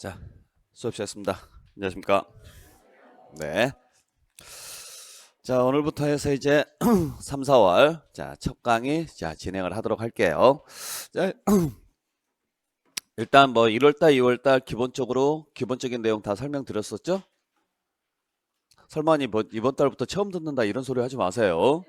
자, 수업 시작했습니다. 안녕하십니까? 네. 자, 오늘부터 해서 이제 3, 4월 첫 강의 진행을 하도록 할게요. 자, 일단 뭐 1월달, 2월달 기본적인 내용 다 설명드렸었죠? 설마 이번 달부터 처음 듣는다 이런 소리 하지 마세요.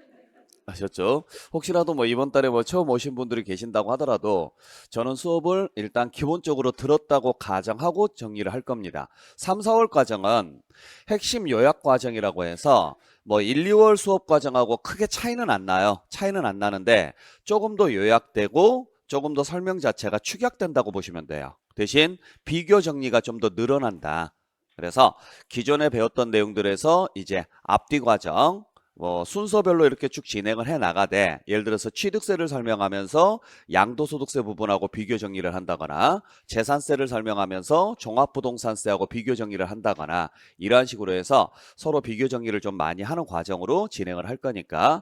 아셨죠? 혹시라도 뭐 이번 달에 뭐 처음 오신 분들이 계신다고 하더라도 저는 수업을 일단 기본적으로 들었다고 가정하고 정리를 할 겁니다. 3, 4월 과정은 핵심 요약 과정이라고 해서 뭐 1, 2월 수업 과정하고 크게 차이는 안 나요. 차이는 안 나는데 조금 더 요약되고 조금 더 설명 자체가 축약된다고 보시면 돼요. 대신 비교 정리가 좀 더 늘어난다. 그래서 기존에 배웠던 내용들에서 이제 앞뒤 과정 뭐 순서별로 이렇게 쭉 진행을 해 나가되 예를 들어서 취득세를 설명하면서 양도소득세 부분하고 비교 정리를 한다거나 재산세를 설명하면서 종합부동산세하고 비교 정리를 한다거나 이러한 식으로 해서 서로 비교 정리를 좀 많이 하는 과정으로 진행을 할 거니까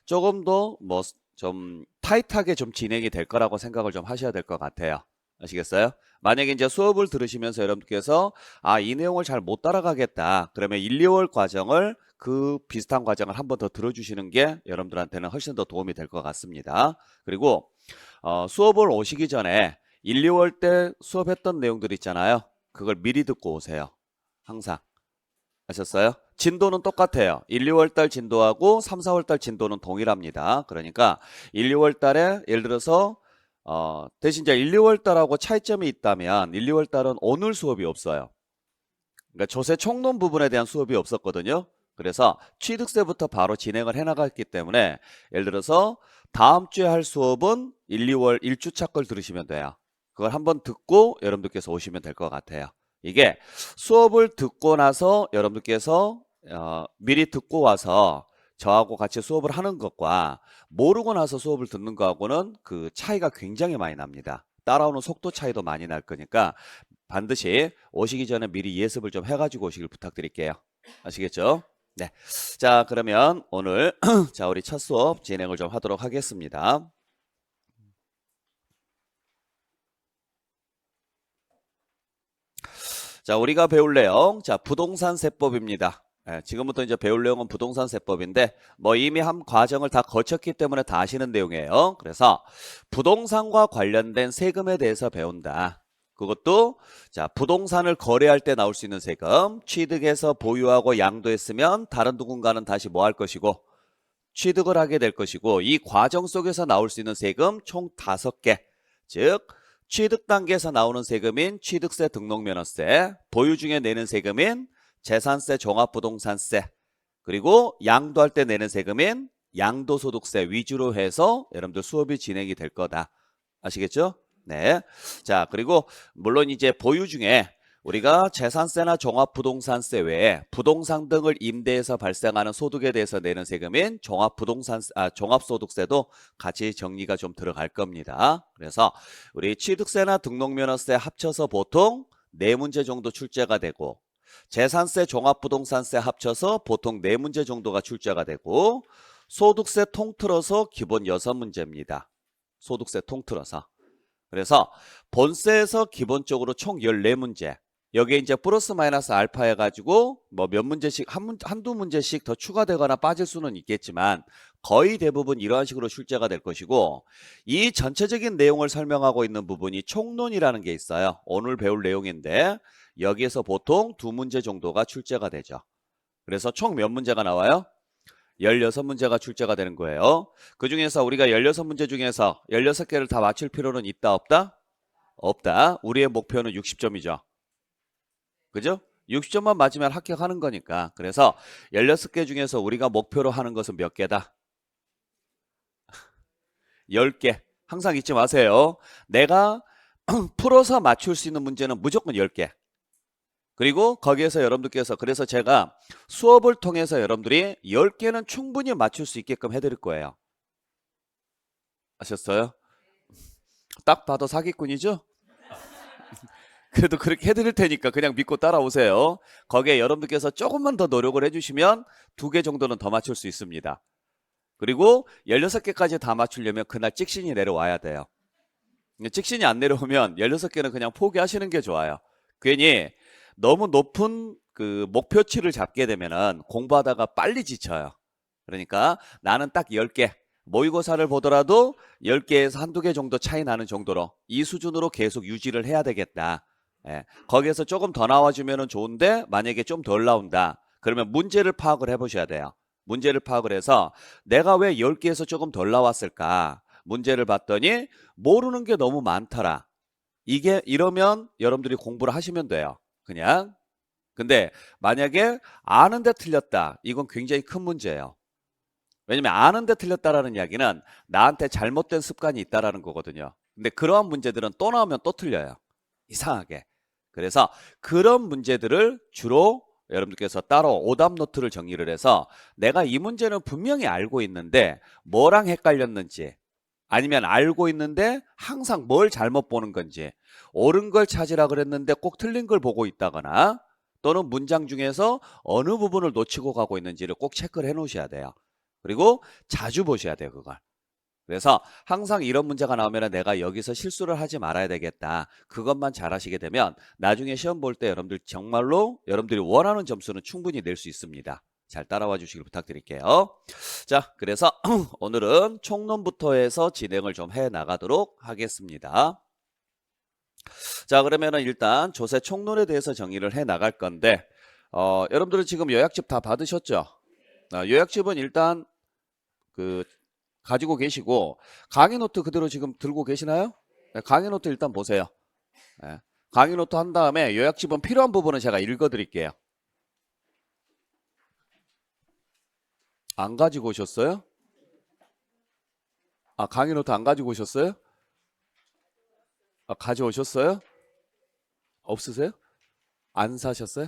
조금 더 뭐 좀 타이트하게 좀 진행이 될 거라고 생각을 좀 하셔야 될 것 같아요. 아시겠어요? 만약에 이제 수업을 들으시면서 여러분께서 이 내용을 잘 못 따라가겠다. 그러면 1, 2월 과정을 그 비슷한 과정을 한번 더 들어주시는 게 여러분들한테는 훨씬 더 도움이 될 것 같습니다. 그리고 수업을 오시기 전에 1, 2월 때 수업했던 내용들 있잖아요. 그걸 미리 듣고 오세요. 항상. 아셨어요? 진도는 똑같아요. 1, 2월 달 진도하고 3, 4월 달 진도는 동일합니다. 그러니까 1, 2월 달에 예를 들어서 대신 이제 1, 2월 달하고 차이점이 있다면 1, 2월 달은 오늘 수업이 없어요. 그러니까 조세 총론 부분에 대한 수업이 없었거든요. 그래서 취득세부터 바로 진행을 해나갔기 때문에 예를 들어서 다음 주에 할 수업은 1, 2월 1주차 걸 들으시면 돼요. 그걸 한번 듣고 여러분들께서 오시면 될 것 같아요. 이게 수업을 듣고 나서 여러분들께서 미리 듣고 와서 저하고 같이 수업을 하는 것과 모르고 나서 수업을 듣는 거하고는 그 차이가 굉장히 많이 납니다. 따라오는 속도 차이도 많이 날 거니까 반드시 오시기 전에 미리 예습을 좀 해가지고 오시길 부탁드릴게요. 아시겠죠? 네. 자, 그러면 오늘 자 우리 첫 수업 진행을 좀 하도록 하겠습니다. 자, 우리가 배울 내용, 부동산 세법입니다. 지금부터 이제 배울 내용은 부동산 세법인데, 뭐 이미 한 과정을 다 거쳤기 때문에 다 아시는 내용이에요. 그래서 부동산과 관련된 세금에 대해서 배운다. 그것도 부동산을 거래할 때 나올 수 있는 세금, 취득해서 보유하고 양도했으면 다른 누군가는 다시 뭐 할 것이고, 취득을 하게 될 것이고, 이 과정 속에서 나올 수 있는 세금 총 5개. 즉 취득 단계에서 나오는 세금인 취득세, 등록면허세, 보유 중에 내는 세금인 재산세, 종합부동산세, 그리고 양도할 때 내는 세금인 양도소득세 위주로 해서 여러분들 수업이 진행이 될 거다. 아시겠죠? 네. 자, 그리고 물론 이제 보유 중에 우리가 재산세나 종합부동산세 외에 부동산 등을 임대해서 발생하는 소득에 대해서 내는 세금인 종합소득세도 같이 정리가 좀 들어갈 겁니다. 그래서 우리 취득세나 등록면허세 합쳐서 보통 4문제 정도 출제가 되고 재산세, 종합부동산세 합쳐서 보통 4문제 정도가 출제가 되고 소득세 통틀어서 기본 6문제입니다. 소득세 통틀어서. 그래서 본세에서 기본적으로 총 14문제. 여기에 이제 플러스 마이너스 알파 해가지고 뭐 몇 문제씩 한두 문제씩 더 추가되거나 빠질 수는 있겠지만 거의 대부분 이러한 식으로 출제가 될 것이고 이 전체적인 내용을 설명하고 있는 부분이 총론이라는 게 있어요. 오늘 배울 내용인데 여기에서 보통 2문제 정도가 출제가 되죠. 그래서 총 몇 문제가 나와요? 16문제가 출제가 되는 거예요. 그 중에서 우리가 16문제 중에서 16개를 다 맞출 필요는 있다 없다? 없다. 우리의 목표는 60점이죠. 그죠? 60점만 맞으면 합격하는 거니까. 그래서 16개 중에서 우리가 목표로 하는 것은 몇 개다? 10개. 항상 잊지 마세요. 내가 풀어서 맞출 수 있는 문제는 무조건 10개. 그리고 거기에서 여러분들께서 그래서 제가 수업을 통해서 여러분들이 10개는 충분히 맞출 수 있게끔 해드릴 거예요. 아셨어요? 딱 봐도 사기꾼이죠? 그래도 그렇게 해드릴 테니까 그냥 믿고 따라오세요. 거기에 여러분들께서 조금만 더 노력을 해주시면 2개 정도는 더 맞출 수 있습니다. 그리고 16개까지 다 맞추려면 그날 찍신이 내려와야 돼요. 직신이 안 내려오면 16개는 그냥 포기하시는 게 좋아요. 괜히 너무 높은 그 목표치를 잡게 되면은 공부하다가 빨리 지쳐요. 그러니까 나는 딱 10개, 모의고사를 보더라도 10개에서 한두 개 정도 차이 나는 정도로 이 수준으로 계속 유지를 해야 되겠다. 예, 거기에서 조금 더 나와주면 좋은데 만약에 좀 덜 나온다. 그러면 문제를 파악을 해보셔야 돼요. 문제를 파악을 해서 내가 왜 10개에서 조금 덜 나왔을까? 문제를 봤더니 모르는 게 너무 많더라. 이게 이러면 여러분들이 공부를 하시면 돼요. 그냥. 근데 만약에 아는데 틀렸다. 이건 굉장히 큰 문제예요. 왜냐면 아는데 틀렸다라는 이야기는 나한테 잘못된 습관이 있다라는 거거든요. 근데 그러한 문제들은 또 나오면 또 틀려요. 이상하게. 그래서 그런 문제들을 주로 여러분들께서 따로 오답 노트를 정리를 해서 내가 이 문제는 분명히 알고 있는데 뭐랑 헷갈렸는지 아니면 알고 있는데 항상 뭘 잘못 보는 건지 옳은 걸 찾으라 그랬는데 꼭 틀린 걸 보고 있다거나 또는 문장 중에서 어느 부분을 놓치고 가고 있는지를 꼭 체크를 해 놓으셔야 돼요. 그리고 자주 보셔야 돼요, 그걸. 그래서 항상 이런 문제가 나오면 내가 여기서 실수를 하지 말아야 되겠다. 그것만 잘하시게 되면 나중에 시험 볼 때 여러분들 정말로 여러분들이 원하는 점수는 충분히 낼 수 있습니다. 잘 따라와 주시길 부탁드릴게요. 자, 그래서 오늘은 총론부터 해서 진행을 좀 해 나가도록 하겠습니다. 자, 그러면은 일단 조세 총론에 대해서 정의를 해 나갈 건데 여러분들은 지금 요약집 다 받으셨죠? 요약집은 일단 그 가지고 계시고 강의 노트 그대로 지금 들고 계시나요? 네, 강의 노트 일단 보세요. 네, 강의 노트 한 다음에 요약집은 필요한 부분은 제가 읽어 드릴게요. 안 가지고 오셨어요? 아, 강의 노트 안 가지고 오셨어요? 아, 가져오셨어요? 없으세요? 안 사셨어요?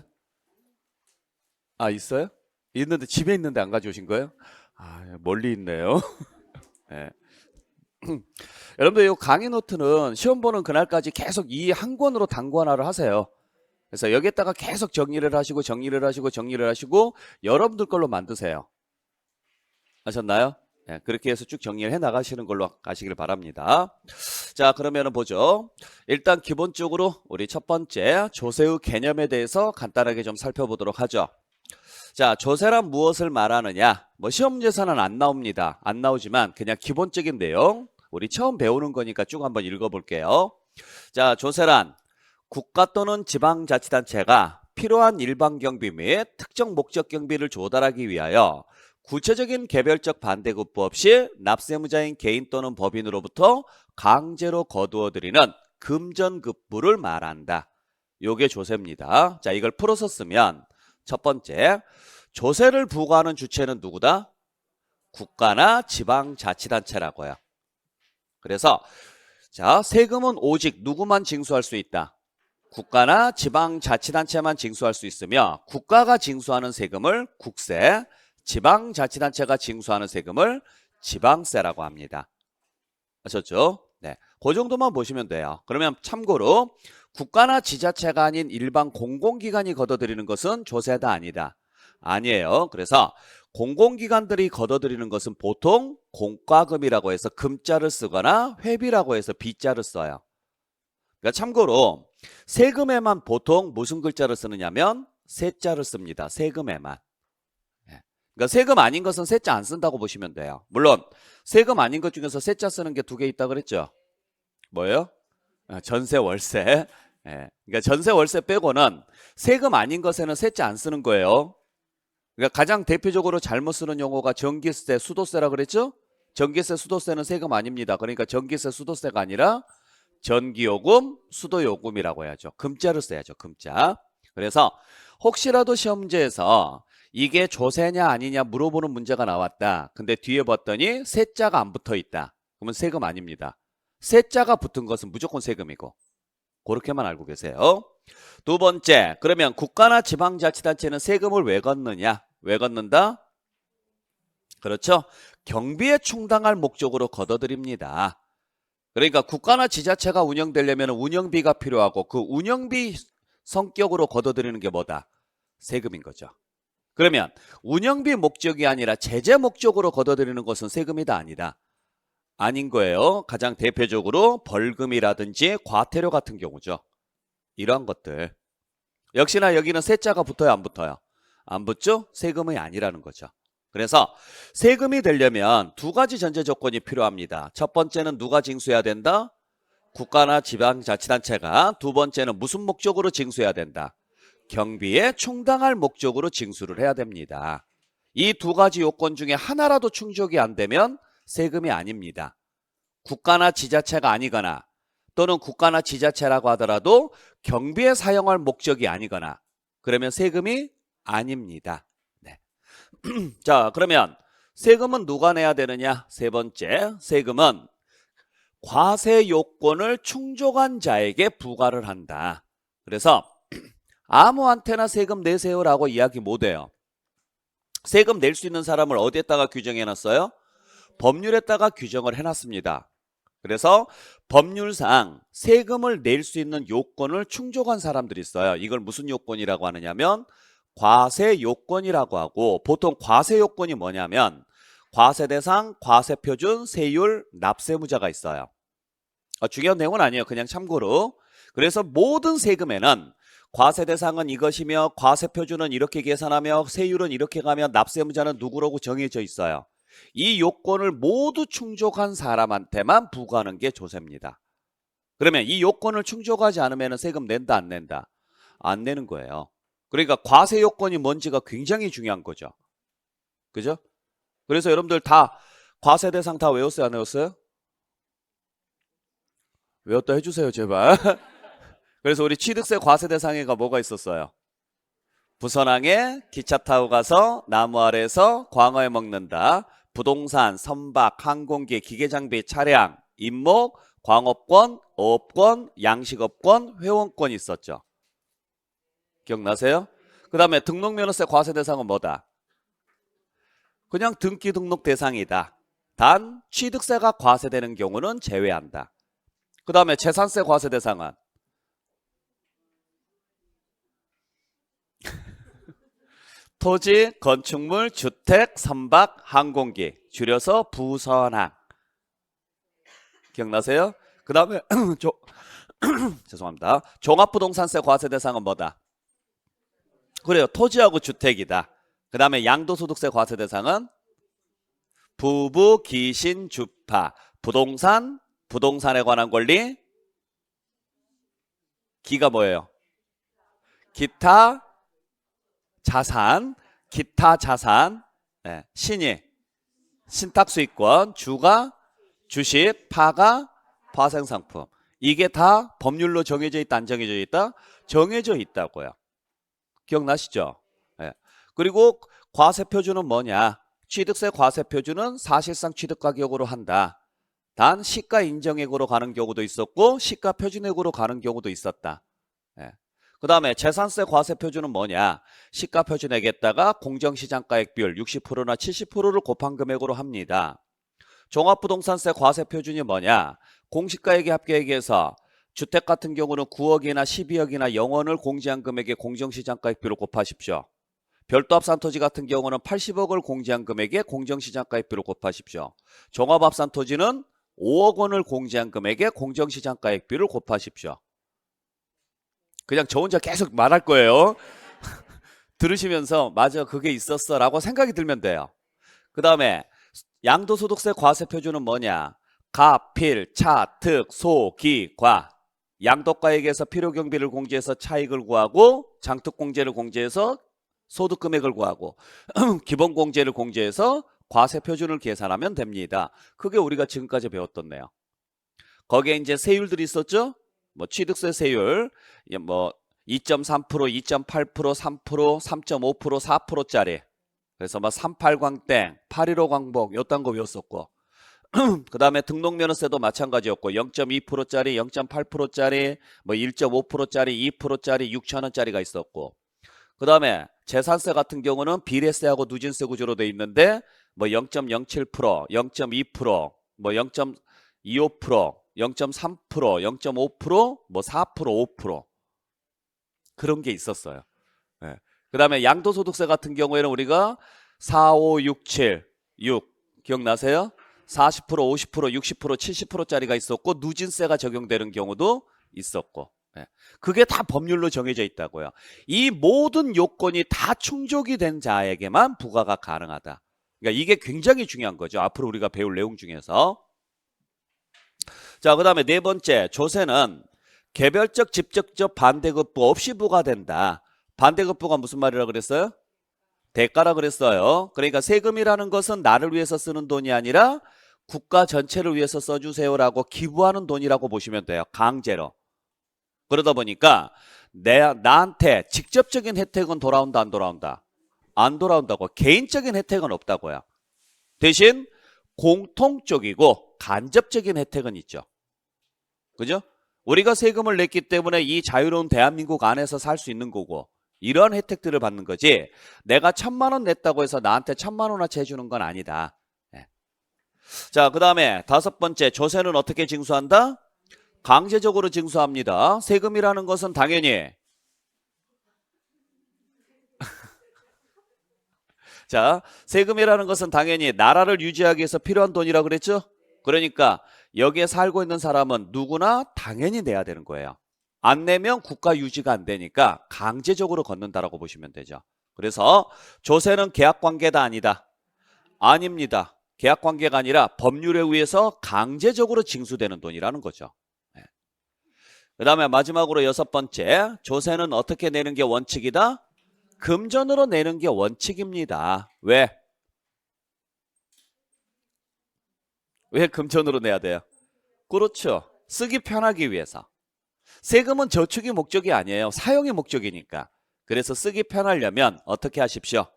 아, 있어요? 있는데 집에 있는데 안 가져오신 거예요? 아, 멀리 있네요. 네. 여러분들 이 강의 노트는 시험 보는 그날까지 계속 이 한 권으로 단권화를 하세요. 그래서 여기에다가 계속 정리를 하시고 정리를 하시고 정리를 하시고 여러분들 걸로 만드세요. 아셨나요? 네, 그렇게 해서 쭉 정리를 해 나가시는 걸로 가시길 바랍니다. 자, 그러면은 보죠. 일단 기본적으로 우리 첫 번째 조세의 개념에 대해서 간단하게 좀 살펴보도록 하죠. 자, 조세란 무엇을 말하느냐? 뭐 시험 문제서는 안 나옵니다. 안 나오지만 그냥 기본적인 내용 우리 처음 배우는 거니까 쭉 한번 읽어볼게요. 자, 조세란 국가 또는 지방자치단체가 필요한 일반 경비 및 특정 목적 경비를 조달하기 위하여 구체적인 개별적 반대급부 없이 납세무자인 개인 또는 법인으로부터 강제로 거두어들이는 금전급부를 말한다. 요게 조세입니다. 자, 이걸 풀어서 쓰면 첫 번째, 조세를 부과하는 주체는 누구다? 국가나 지방자치단체라고요. 그래서 자, 세금은 오직 누구만 징수할 수 있다? 국가나 지방자치단체만 징수할 수 있으며 국가가 징수하는 세금을 국세, 지방자치단체가 징수하는 세금을 지방세라고 합니다. 아셨죠? 네, 그 정도만 보시면 돼요. 그러면 참고로 국가나 지자체가 아닌 일반 공공기관이 걷어들이는 것은 조세다 아니다. 아니에요. 그래서 공공기관들이 걷어들이는 것은 보통 공과금이라고 해서 금자를 쓰거나 회비라고 해서 비자를 써요. 그러니까 참고로 세금에만 보통 무슨 글자를 쓰느냐면 세자를 씁니다. 세금에만. 예. 그러니까 세금 아닌 것은 세자 안 쓴다고 보시면 돼요. 물론 세금 아닌 것 중에서 세자 쓰는 게 두 개 있다 그랬죠. 뭐예요? 전세 월세. 예. 그러니까 전세 월세 빼고는 세금 아닌 것에는 세자 안 쓰는 거예요. 그러니까 가장 대표적으로 잘못 쓰는 용어가 전기세, 수도세라 그랬죠? 전기세, 수도세는 세금 아닙니다. 그러니까 전기세, 수도세가 아니라 전기요금, 수도요금이라고 해야죠. 금자를 써야죠. 금자. 그래서 혹시라도 시험 문제에서 이게 조세냐 아니냐 물어보는 문제가 나왔다. 근데 뒤에 봤더니 세자가 안 붙어 있다. 그러면 세금 아닙니다. 세자가 붙은 것은 무조건 세금이고. 그렇게만 알고 계세요. 두 번째, 그러면 국가나 지방자치단체는 세금을 왜 걷느냐? 왜 걷는다? 그렇죠. 경비에 충당할 목적으로 걷어들입니다. 그러니까 국가나 지자체가 운영되려면 운영비가 필요하고 그 운영비 성격으로 걷어들이는 게 뭐다? 세금인 거죠. 그러면 운영비 목적이 아니라 제재 목적으로 걷어들이는 것은 세금이다 아니다? 아닌 거예요. 가장 대표적으로 벌금이라든지 과태료 같은 경우죠. 이러한 것들. 역시나 여기는 세자가 붙어요, 안 붙어요? 안 붙죠? 세금이 아니라는 거죠. 그래서 세금이 되려면 두 가지 전제 조건이 필요합니다. 첫 번째는 누가 징수해야 된다? 국가나 지방자치단체가. 두 번째는 무슨 목적으로 징수해야 된다? 경비에 충당할 목적으로 징수를 해야 됩니다. 이 두 가지 요건 중에 하나라도 충족이 안 되면 세금이 아닙니다. 국가나 지자체가 아니거나 또는 국가나 지자체라고 하더라도 경비에 사용할 목적이 아니거나 그러면 세금이 아닙니다. 네. 자, 그러면 세금은 누가 내야 되느냐? 세 번째, 세금은 과세 요건을 충족한 자에게 부과를 한다. 그래서 아무한테나 세금 내세요라고 이야기 못해요. 세금 낼 수 있는 사람을 어디에다가 규정해 놨어요? 법률에다가 규정을 해놨습니다. 그래서 법률상 세금을 낼 수 있는 요건을 충족한 사람들이 있어요. 이걸 무슨 요건이라고 하느냐면 과세 요건이라고 하고, 보통 과세 요건이 뭐냐면 과세 대상, 과세 표준, 세율, 납세무자가 있어요. 중요한 내용은 아니에요. 그냥 참고로. 그래서 모든 세금에는 과세 대상은 이것이며 과세 표준은 이렇게 계산하며 세율은 이렇게 가며 납세무자는 누구라고 정해져 있어요. 이 요건을 모두 충족한 사람한테만 부과하는 게 조세입니다. 그러면 이 요건을 충족하지 않으면 세금 낸다, 안 낸다? 안 내는 거예요. 그러니까 과세 요건이 뭔지가 굉장히 중요한 거죠. 그죠? 그래서 여러분들 다 과세 대상 다 외웠어요, 안 외웠어요? 외웠다 해주세요, 제발. 그래서 우리 취득세 과세 대상에가 뭐가 있었어요? 부선항에 기차 타고 가서 나무 아래에서 광어에 먹는다. 부동산, 선박, 항공기, 기계장비, 차량, 임목, 광업권, 어업권, 양식업권, 회원권이 있었죠. 기억나세요? 그 다음에 등록면허세 과세 대상은 뭐다? 그냥 등기 등록 대상이다. 단 취득세가 과세되는 경우는 제외한다. 그 다음에 재산세 과세 대상은 토지, 건축물, 주택, 선박, 항공기, 줄여서 부선항. 기억나세요? 그 다음에 죄송합니다. 종합부동산세 과세 대상은 뭐다? 그래요. 토지하고 주택이다. 그 다음에 양도소득세 과세 대상은 부부, 기신, 주파, 부동산, 부동산에 관한 권리, 기가 뭐예요? 기타 자산, 기타 자산, 네. 신이 신탁수익권, 주가 주식, 파가 파생상품. 이게 다 법률로 정해져 있다, 안 정해져 있다? 정해져 있다고요. 기억나시죠? 네. 그리고 과세표준은 뭐냐? 취득세 과세표준은 사실상 취득가격으로 한다. 단 시가 인정액으로 가는 경우도 있었고 시가 표준액으로 가는 경우도 있었다. 네. 그 다음에 재산세 과세표준은 뭐냐? 시가 표준액에다가 공정시장가액 비율 60%나 70%를 곱한 금액으로 합니다. 종합부동산세 과세표준이 뭐냐? 공시가액의 합계액에서 주택 같은 경우는 9억이나 12억이나 0원을 공제한 금액의 공정시장가액 비율을 곱하십시오. 별도 합산토지 같은 경우는 80억을 공제한 금액의 공정시장가액 비율을 곱하십시오. 종합합산토지는 5억 원을 공제한 금액의 공정시장가액 비율을 곱하십시오. 그냥 저 혼자 계속 말할 거예요. 들으시면서 맞아 그게 있었어 라고 생각이 들면 돼요. 그 다음에 양도소득세 과세표준은 뭐냐? 가, 필, 차, 특, 소, 기, 과. 양도가액에서 필요경비를 공제해서 차익을 구하고 장특공제를 공제해서 소득금액을 구하고 기본공제를 공제해서 과세표준을 계산하면 됩니다. 그게 우리가 지금까지 배웠던 내용. 거기에 이제 세율들이 있었죠? 뭐 취득세 세율, 뭐 2.3%, 2.8%, 3%, 3.5%, 4%짜리. 그래서 뭐 38광땡, 815 광복 요딴 거 외웠었고. 그 다음에 등록면허세도 마찬가지였고 0.2%짜리, 0.8%짜리, 뭐 1.5%짜리, 2%짜리, 6,000원짜리가 있었고. 그 다음에 재산세 같은 경우는 비례세하고 누진세 구조로 돼 있는데 뭐 0.07%, 0.2%, 뭐 0.25%, 0.3%, 0.5%, 뭐 4%, 5% 그런 게 있었어요. 네. 그 다음에 양도소득세 같은 경우에는 우리가 4, 5, 6, 7, 6 기억나세요? 40%, 50%, 60%, 70%짜리가 있었고 누진세가 적용되는 경우도 있었고 예. 그게 다 법률로 정해져 있다고요. 이 모든 요건이 다 충족이 된 자에게만 부과가 가능하다. 그러니까 이게 굉장히 중요한 거죠. 앞으로 우리가 배울 내용 중에서. 자, 그 다음에 네 번째, 조세는 개별적 직접적 반대급부 없이 부과된다. 반대급부가 무슨 말이라 그랬어요? 대가라 그랬어요. 그러니까 세금이라는 것은 나를 위해서 쓰는 돈이 아니라 국가 전체를 위해서 써주세요라고 기부하는 돈이라고 보시면 돼요. 강제로. 그러다 보니까 나한테 직접적인 혜택은 돌아온다, 안 돌아온다? 안 돌아온다고. 개인적인 혜택은 없다고요. 대신 공통적이고 간접적인 혜택은 있죠. 그죠? 우리가 세금을 냈기 때문에 이 자유로운 대한민국 안에서 살 수 있는 거고 이런 혜택들을 받는 거지 내가 1,000만 원 냈다고 해서 나한테 1,000만 원어치 해주는 건 아니다. 네. 자, 그 다음에 다섯 번째, 조세는 어떻게 징수한다? 강제적으로 징수합니다. 세금이라는 것은 당연히 자, 세금이라는 것은 당연히 나라를 유지하기 위해서 필요한 돈이라고 그랬죠? 그러니까 여기에 살고 있는 사람은 누구나 당연히 내야 되는 거예요. 안 내면 국가 유지가 안 되니까 강제적으로 걷는다라고 보시면 되죠. 그래서 조세는 계약관계다 아니다? 아닙니다. 계약관계가 아니라 법률에 의해서 강제적으로 징수되는 돈이라는 거죠. 그 다음에 마지막으로 여섯 번째, 조세는 어떻게 내는 게 원칙이다? 금전으로 내는 게 원칙입니다. 왜? 왜 금전으로 내야 돼요? 그렇죠. 쓰기 편하기 위해서. 세금은 저축이 목적이 아니에요. 사용이 목적이니까. 그래서 쓰기 편하려면 어떻게 하십시오?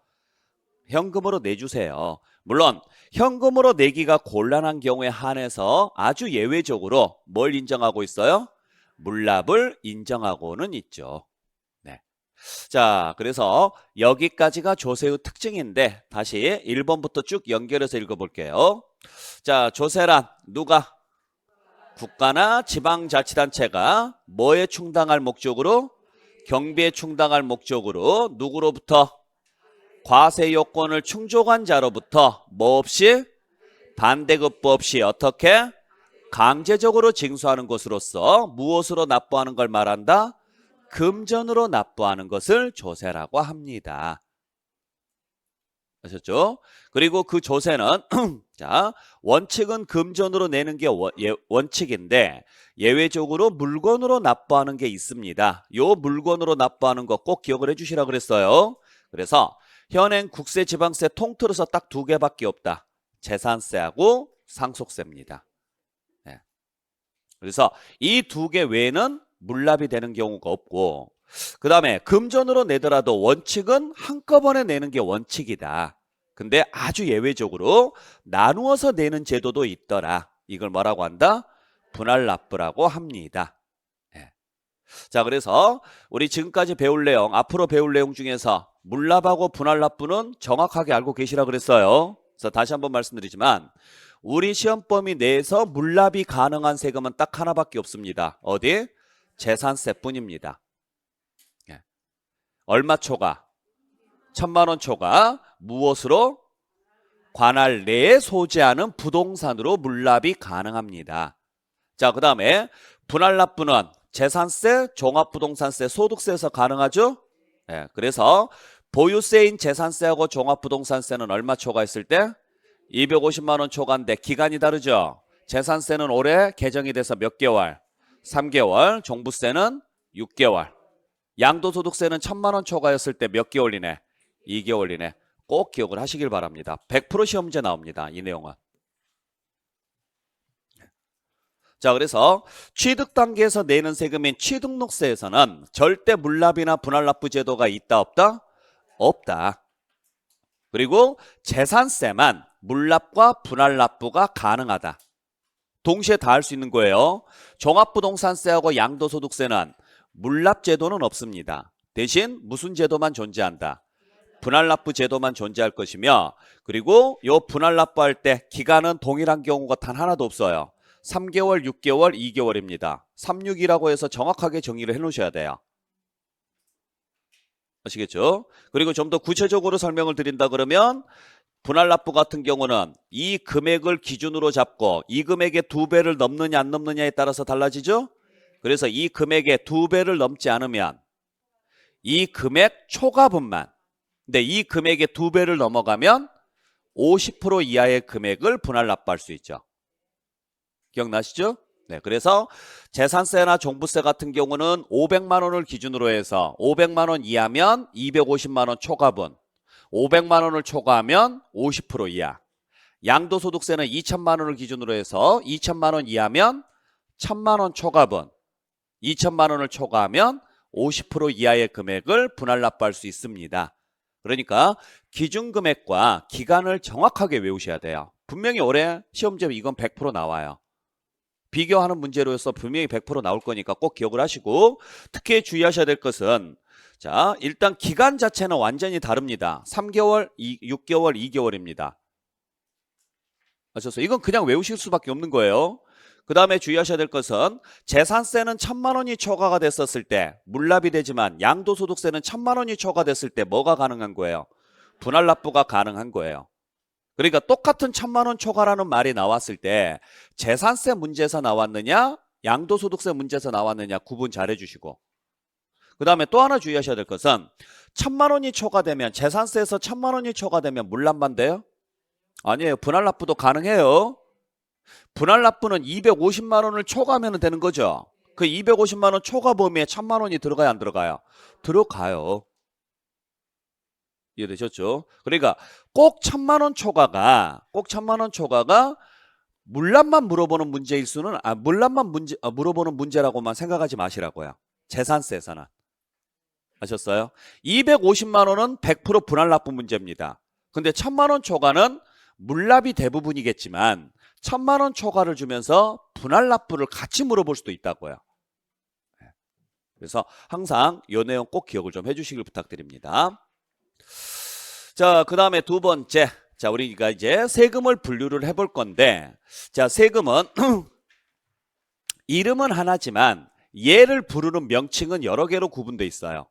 현금으로 내주세요. 물론 현금으로 내기가 곤란한 경우에 한해서 아주 예외적으로 뭘 인정하고 있어요? 물납을 인정하고는 있죠. 네. 자, 그래서 여기까지가 조세의 특징인데 다시 1번부터 쭉 연결해서 읽어볼게요. 자, 조세란 누가? 국가나 지방자치단체가 뭐에 충당할 목적으로? 경비에 충당할 목적으로 누구로부터? 과세 요건을 충족한 자로부터 뭐 없이? 반대급부 없이 어떻게? 강제적으로 징수하는 것으로서 무엇으로 납부하는 걸 말한다? 금전으로 납부하는 것을 조세라고 합니다. 아셨죠? 그리고 그 조세는 자, 원칙은 금전으로 내는 게 원칙인데 예외적으로 물건으로 납부하는 게 있습니다. 요 물건으로 납부하는 거 꼭 기억을 해주시라 그랬어요. 그래서 현행 국세, 지방세 통틀어서 딱 두 개밖에 없다. 재산세하고 상속세입니다. 네. 그래서 이 두 개 외에는 물납이 되는 경우가 없고 그 다음에 금전으로 내더라도 원칙은 한꺼번에 내는 게 원칙이다. 근데 아주 예외적으로 나누어서 내는 제도도 있더라. 이걸 뭐라고 한다? 분할납부라고 합니다. 네. 자, 그래서 우리 지금까지 배울 내용, 앞으로 배울 내용 중에서 물납하고 분할납부는 정확하게 알고 계시라 그랬어요. 그래서 다시 한번 말씀드리지만 우리 시험 범위 내에서 물납이 가능한 세금은 딱 하나밖에 없습니다. 어디? 재산세뿐입니다. 얼마 초과? 1,000만 원 초과. 무엇으로? 관할 내에 소재하는 부동산으로 물납이 가능합니다. 자, 그 다음에 분할납부는 재산세, 종합부동산세, 소득세에서 가능하죠? 네, 그래서 보유세인 재산세하고 종합부동산세는 얼마 초과했을 때? 250만 원 초과인데 기간이 다르죠? 재산세는 올해 개정이 돼서 몇 개월? 3개월. 종부세는 6개월. 양도소득세는 1,000만 원 초과였을 때 몇 개월 이내? 2개월 이내. 꼭 기억을 하시길 바랍니다. 100% 시험 문제 나옵니다. 이 내용은. 자, 그래서 취득 단계에서 내는 세금인 취등록세에서는 절대 물납이나 분할납부 제도가 있다 없다? 없다. 그리고 재산세만 물납과 분할납부가 가능하다. 동시에 다 할 수 있는 거예요. 종합부동산세하고 양도소득세는 물납 제도는 없습니다. 대신 무슨 제도만 존재한다? 분할납부 제도만 존재할 것이며 그리고 요 분할납부할 때 기간은 동일한 경우가 단 하나도 없어요. 3개월, 6개월, 2개월입니다. 36이라고 해서 정확하게 정의를 해놓으셔야 돼요. 아시겠죠? 그리고 좀 더 구체적으로 설명을 드린다 그러면 분할납부 같은 경우는 이 금액을 기준으로 잡고 이 금액의 2배를 넘느냐 안 넘느냐에 따라서 달라지죠. 그래서 이 금액의 2배를 넘지 않으면 이 금액 초과분만, 근데 이 금액의 2배를 넘어가면 50% 이하의 금액을 분할납부할 수 있죠. 기억나시죠? 네, 그래서 재산세나 종부세 같은 경우는 500만 원을 기준으로 해서 500만 원 이하면 250만 원 초과분, 500만 원을 초과하면 50% 이하. 양도소득세는 2천만 원을 기준으로 해서 2천만 원 이하면 1천만 원 초과분, 2천만 원을 초과하면 50% 이하의 금액을 분할납부할 수 있습니다. 그러니까 기준금액과 기간을 정확하게 외우셔야 돼요. 분명히 올해 시험지에 이건 100% 나와요. 비교하는 문제로서 분명히 100% 나올 거니까 꼭 기억을 하시고, 특히 주의하셔야 될 것은 자, 일단 기간 자체는 완전히 다릅니다. 3개월, 6개월, 2개월입니다. 아셨어요? 이건 그냥 외우실 수밖에 없는 거예요. 그 다음에 주의하셔야 될 것은 재산세는 1,000만 원이 초과가 됐었을 때 물납이 되지만 양도소득세는 1,000만 원이 초과됐을 때 뭐가 가능한 거예요? 분할납부가 가능한 거예요. 그러니까 똑같은 1,000만 원 초과라는 말이 나왔을 때 재산세 문제에서 나왔느냐 양도소득세 문제에서 나왔느냐 구분 잘 해주시고, 그 다음에 또 하나 주의하셔야 될 것은 1,000만 원이 초과되면 재산세에서 1,000만 원이 초과되면 물납만 돼요? 아니에요. 분할납부도 가능해요. 분할납부는 250만 원을 초과하면 되는 거죠. 그 250만 원 초과 범위에 1,000만 원이 들어가요 안 들어가요? 들어가요. 이해되셨죠? 그러니까 꼭 1,000만 원 초과가 물납만 물어보는 문제일 수는 물납만 물어보는 문제라고만 생각하지 마시라고요. 재산세에서는. 아셨어요? 250만 원은 100% 분할납부 문제입니다. 근데 1,000만 원 초과는 물납이 대부분이겠지만 1,000만 원 초과를 주면서 분할납부를 같이 물어볼 수도 있다고요. 그래서 항상 이 내용 꼭 기억을 좀 해주시길 부탁드립니다. 자, 그 다음에 두 번째. 자, 우리가 이제 세금을 분류를 해볼 건데, 자, 세금은 이름은 하나지만 얘를 부르는 명칭은 여러 개로 구분되어 있어요.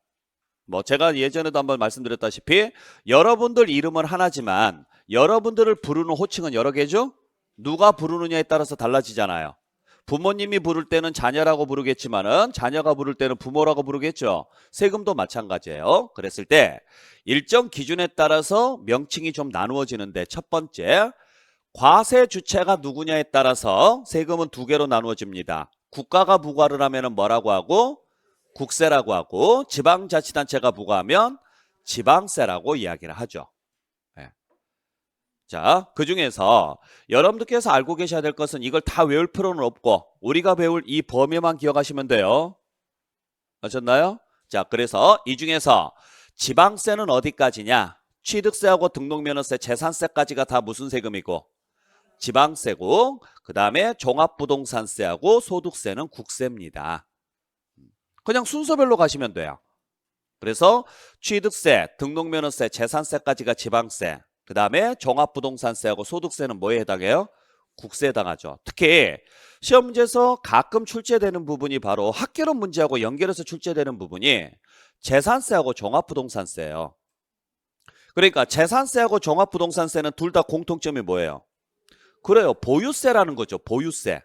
뭐 제가 예전에도 한번 말씀드렸다시피 여러분들 이름은 하나지만 여러분들을 부르는 호칭은 여러 개죠? 누가 부르느냐에 따라서 달라지잖아요. 부모님이 부를 때는 자녀라고 부르겠지만은 자녀가 부를 때는 부모라고 부르겠죠. 세금도 마찬가지예요. 그랬을 때 일정 기준에 따라서 명칭이 좀 나누어지는데, 첫 번째, 과세 주체가 누구냐에 따라서 세금은 두 개로 나누어집니다. 국가가 부과를 하면은 뭐라고 하고? 국세라고 하고, 지방자치단체가 부과하면 지방세라고 이야기를 하죠. 네. 자, 그 중에서 여러분들께서 알고 계셔야 될 것은 이걸 다 외울 필요는 없고 우리가 배울 이 범위만 기억하시면 돼요. 아셨나요? 자, 그래서 이 중에서 지방세는 어디까지냐? 취득세하고 등록면허세, 재산세까지가 다 무슨 세금이고? 지방세고, 그 다음에 종합부동산세하고 소득세는 국세입니다. 그냥 순서별로 가시면 돼요. 그래서 취득세, 등록면허세, 재산세까지가 지방세, 그 다음에 종합부동산세하고 소득세는 뭐에 해당해요? 국세에 해당하죠. 특히 시험 문제에서 가끔 출제되는 부분이 바로 학개론 문제하고 연결해서 출제되는 부분이 재산세하고 종합부동산세예요. 그러니까 재산세하고 종합부동산세는 둘 다 공통점이 뭐예요? 그래요. 보유세라는 거죠. 보유세.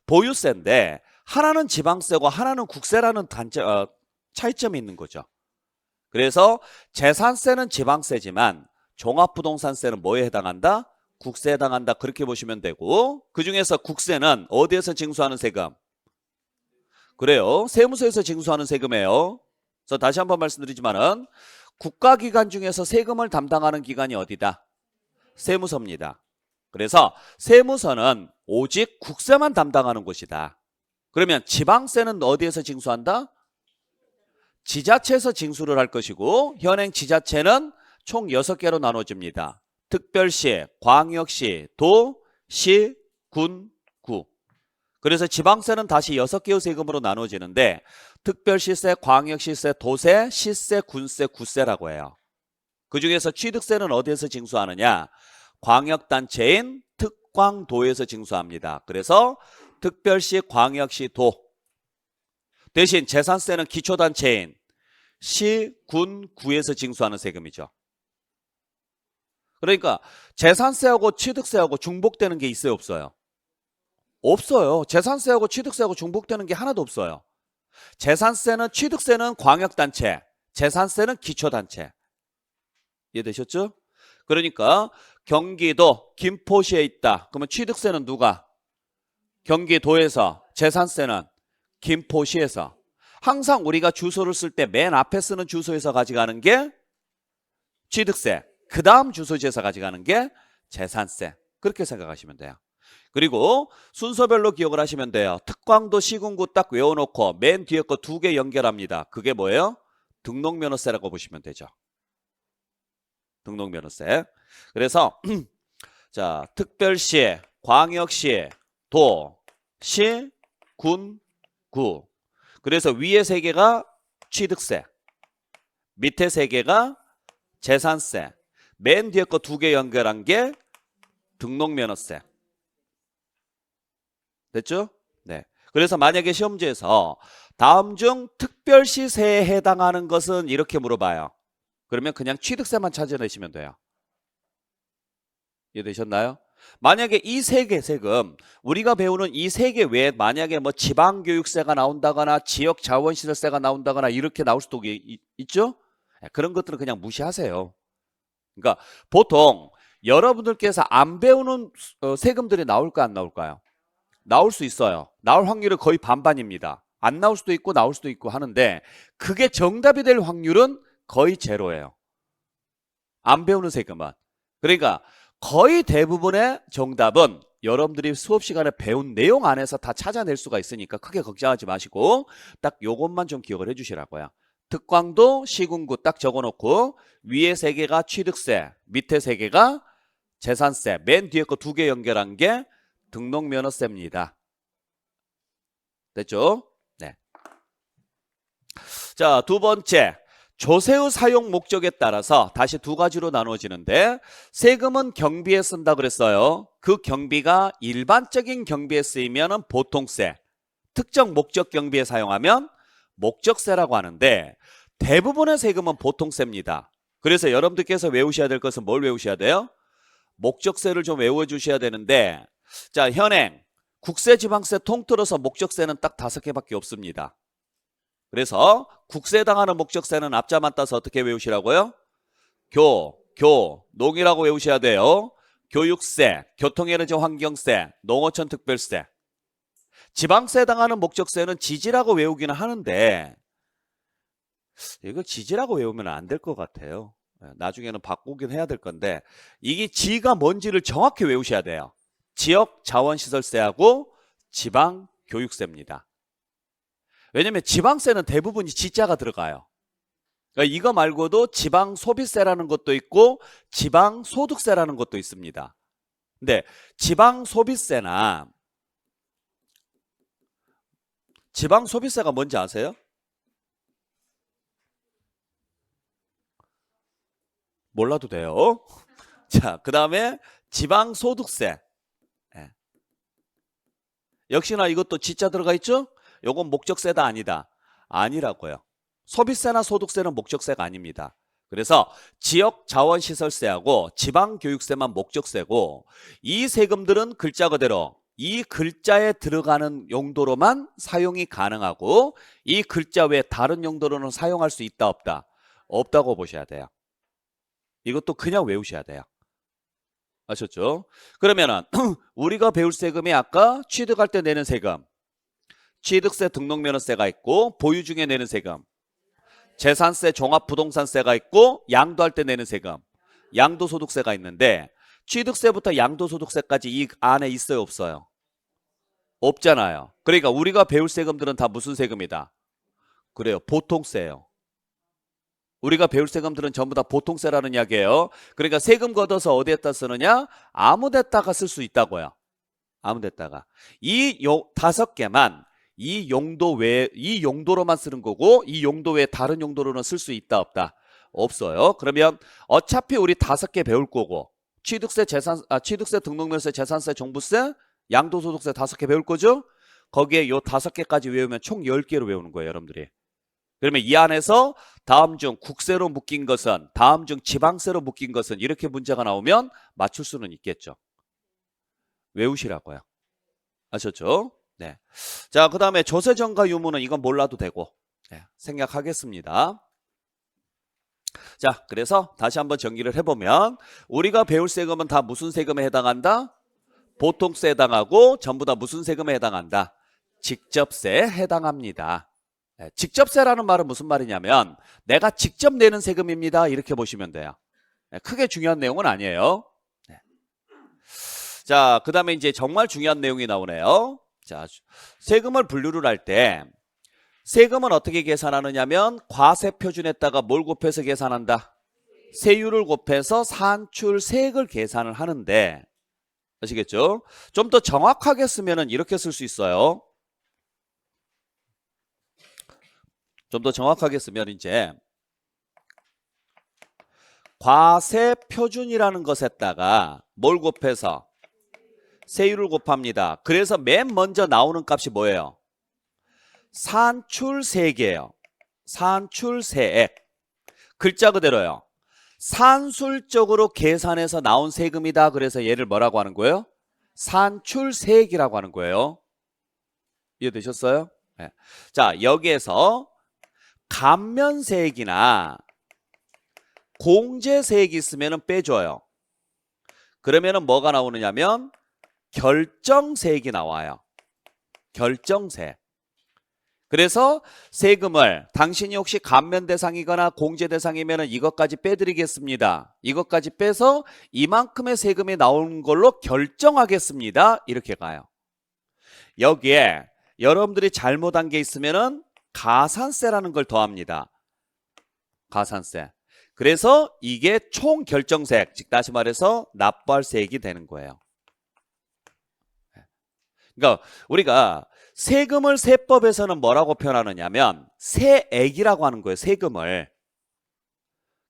보유세인데 하나는 지방세고 하나는 국세라는 차이점이 있는 거죠. 그래서 재산세는 지방세지만 종합부동산세는 뭐에 해당한다? 국세에 해당한다. 그렇게 보시면 되고, 그 중에서 국세는 어디에서 징수하는 세금? 그래요. 세무서에서 징수하는 세금이에요. 그래서 다시 한번 말씀드리지만은 국가기관 중에서 세금을 담당하는 기관이 어디다? 세무서입니다. 그래서 세무서는 오직 국세만 담당하는 곳이다. 그러면 지방세는 어디에서 징수한다? 지자체에서 징수를 할 것이고, 현행 지자체는 총 6개로 나눠집니다. 특별시, 광역시, 도, 시, 군, 구. 그래서 지방세는 다시 6개의 세금으로 나눠지는데 특별시세, 광역시세, 도세, 시세, 군세, 구세라고 해요. 그 중에서 취득세는 어디에서 징수하느냐? 광역단체인 특광도에서 징수합니다. 그래서 특별시, 광역시, 도. 대신 재산세는 기초단체인 시, 군, 구에서 징수하는 세금이죠. 그러니까 재산세하고 취득세하고 중복되는 게 있어요, 없어요? 없어요. 재산세하고 취득세하고 중복되는 게 하나도 없어요. 재산세는 취득세는 광역단체, 재산세는 기초단체. 이해되셨죠? 그러니까 경기도 김포시에 있다. 그러면 취득세는 누가? 경기도에서. 재산세는 김포시에서. 항상 우리가 주소를 쓸 때 맨 앞에 쓰는 주소에서 가져가는 게 취득세, 그 다음 주소지에서 가져가는 게 재산세. 그렇게 생각하시면 돼요. 그리고 순서별로 기억을 하시면 돼요. 특광도 시군구 딱 외워놓고 맨 뒤에 거 2개 연결합니다. 그게 뭐예요? 등록면허세라고 보시면 되죠. 등록면허세. 그래서 자, 특별시, 광역시, 도, 시, 군, 구. 그래서 위에 3개가 취득세, 밑에 3개가 재산세, 맨 뒤에 거 2개 연결한 게 등록면허세. 됐죠? 네. 그래서 만약에 시험지에서 다음 중 특별시세에 해당하는 것은 이렇게 물어봐요. 그러면 그냥 취득세만 찾아내시면 돼요. 이해되셨나요? 만약에 이 3개 세금, 우리가 배우는 이 3개 외에 만약에 뭐 지방교육세가 나온다거나 지역자원시설세가 나온다거나 이렇게 나올 수도 있죠? 그런 것들은 그냥 무시하세요. 그러니까 보통 여러분들께서 안 배우는 세금들이 나올까 안 나올까요? 나올 수 있어요. 나올 확률은 거의 반반입니다. 안 나올 수도 있고 나올 수도 있고 하는데 그게 정답이 될 확률은 거의 제로예요. 안 배우는 세금은. 그러니까 거의 대부분의 정답은 여러분들이 수업 시간에 배운 내용 안에서 다 찾아낼 수가 있으니까 크게 걱정하지 마시고 딱 요것만 좀 기억을 해 주시라고요. 특광도 시군구 딱 적어놓고 위에 3개가 취득세, 밑에 3개가 재산세, 맨 뒤에 거 2개 연결한 게 등록면허세입니다. 됐죠? 네. 자, 2번째. 조세의 사용 목적에 따라서 다시 2가지로 나누어지는데 세금은 경비에 쓴다 그랬어요. 그 경비가 일반적인 경비에 쓰이면 보통세, 특정 목적 경비에 사용하면 목적세라고 하는데 대부분의 세금은 보통세입니다. 그래서 여러분들께서 외우셔야 될 것은 뭘 외우셔야 돼요? 목적세를 좀 외워주셔야 되는데 자, 현행, 국세, 지방세 통틀어서 목적세는 딱 5개밖에 없습니다. 그래서 국세에 해당하는 목적세는 앞자만 따서 어떻게 외우시라고요? 농이라고 외우셔야 돼요. 교육세, 교통에너지 환경세, 농어촌 특별세. 지방세에 해당하는 목적세는 지지라고 외우기는 하는데 이거 지지라고 외우면 안 될 것 같아요. 나중에는 바꾸긴 해야 될 건데 이게 지가 뭔지를 정확히 외우셔야 돼요. 지역 자원시설세하고 지방교육세입니다. 왜냐면 지방세는 대부분이 지자가 들어가요. 그러니까 이거 말고도 지방소비세라는 것도 있고 지방소득세라는 것도 있습니다. 근데 지방소비세나 지방소비세가 뭔지 아세요? 몰라도 돼요. 자, 그 다음에 지방소득세. 역시나 이것도 지자 들어가 있죠? 요건 목적세다 아니다? 아니라고요. 소비세나 소득세는 목적세가 아닙니다. 그래서 지역자원시설세하고 지방교육세만 목적세고 이 세금들은 글자 그대로 이 글자에 들어가는 용도로만 사용이 가능하고 이 글자 외에 다른 용도로는 사용할 수 있다 없다? 없다고 보셔야 돼요. 이것도 그냥 외우셔야 돼요. 아셨죠? 그러면은 우리가 배울 세금이 아까 취득할 때 내는 세금, 취득세 등록면허세가 있고 보유 중에 내는 세금, 재산세 종합부동산세가 있고 양도할 때 내는 세금, 양도소득세가 있는데 취득세부터 양도소득세까지 이 안에 있어요 없어요? 없잖아요. 그러니까 우리가 배울 세금들은 다 무슨 세금이다? 그래요. 보통세예요. 우리가 배울 세금들은 전부 다 보통세라는 이야기예요. 그러니까 세금 걷어서 어디에다 쓰느냐? 아무 데다가 쓸 수 있다고요. 아무 데다가. 이 5개만 이 용도 외에 이 용도로만 쓰는 거고 이 용도 외에 다른 용도로는 쓸 수 있다 없다? 없어요. 그러면 어차피 우리 5개 배울 거고 취득세, 취득세, 등록면세, 재산세, 종부세, 양도소득세 5개 배울 거죠? 거기에 요 5개까지 외우면 총 10개로 외우는 거예요, 여러분들이. 그러면 이 안에서 다음 중 국세로 묶인 것은, 다음 중 지방세로 묶인 것은, 이렇게 문제가 나오면 맞출 수는 있겠죠. 외우시라고요. 아셨죠? 네. 자, 그 다음에 조세정가 유무는 이건 몰라도 되고, 네, 생략하겠습니다. 자, 그래서 다시 한번 정리를 해보면 우리가 배울 세금은 다 무슨 세금에 해당한다? 보통세에 해당하고 전부 다 무슨 세금에 해당한다? 직접세에 해당합니다. 네, 직접세라는 말은 무슨 말이냐면 내가 직접 내는 세금입니다. 이렇게 보시면 돼요. 네, 크게 중요한 내용은 아니에요. 네. 자, 그 다음에 이제 정말 중요한 내용이 나오네요. 자, 세금을 분류를 할 때 세금은 어떻게 계산하느냐면 과세표준에다가 뭘 곱해서 계산한다? 세율을 곱해서 산출세액을 계산을 하는데, 아시겠죠? 좀 더 정확하게 쓰면은 이렇게 쓸 수 있어요. 좀 더 정확하게 쓰면 이제 과세표준이라는 것에다가 뭘 곱해서 세율을 곱합니다. 그래서 맨 먼저 나오는 값이 뭐예요? 산출세액이에요. 산출세액. 글자 그대로요. 산술적으로 계산해서 나온 세금이다. 그래서 얘를 뭐라고 하는 거예요? 산출세액이라고 하는 거예요. 이해되셨어요? 네. 자, 여기에서 감면세액이나 공제세액이 있으면 빼줘요. 그러면은 뭐가 나오느냐면 결정세액이 나와요. 결정세. 그래서 세금을 당신이 혹시 감면 대상이거나 공제 대상이면 이것까지 빼드리겠습니다. 이것까지 빼서 이만큼의 세금이 나오는 걸로 결정하겠습니다. 이렇게 가요. 여기에 여러분들이 잘못한 게 있으면 가산세라는 걸 더합니다. 가산세. 그래서 이게 총결정세액, 즉 다시 말해서 납부할 세액이 되는 거예요. 그러니까 우리가 세금을 세법에서는 뭐라고 표현하느냐면 세액이라고 하는 거예요. 세금을.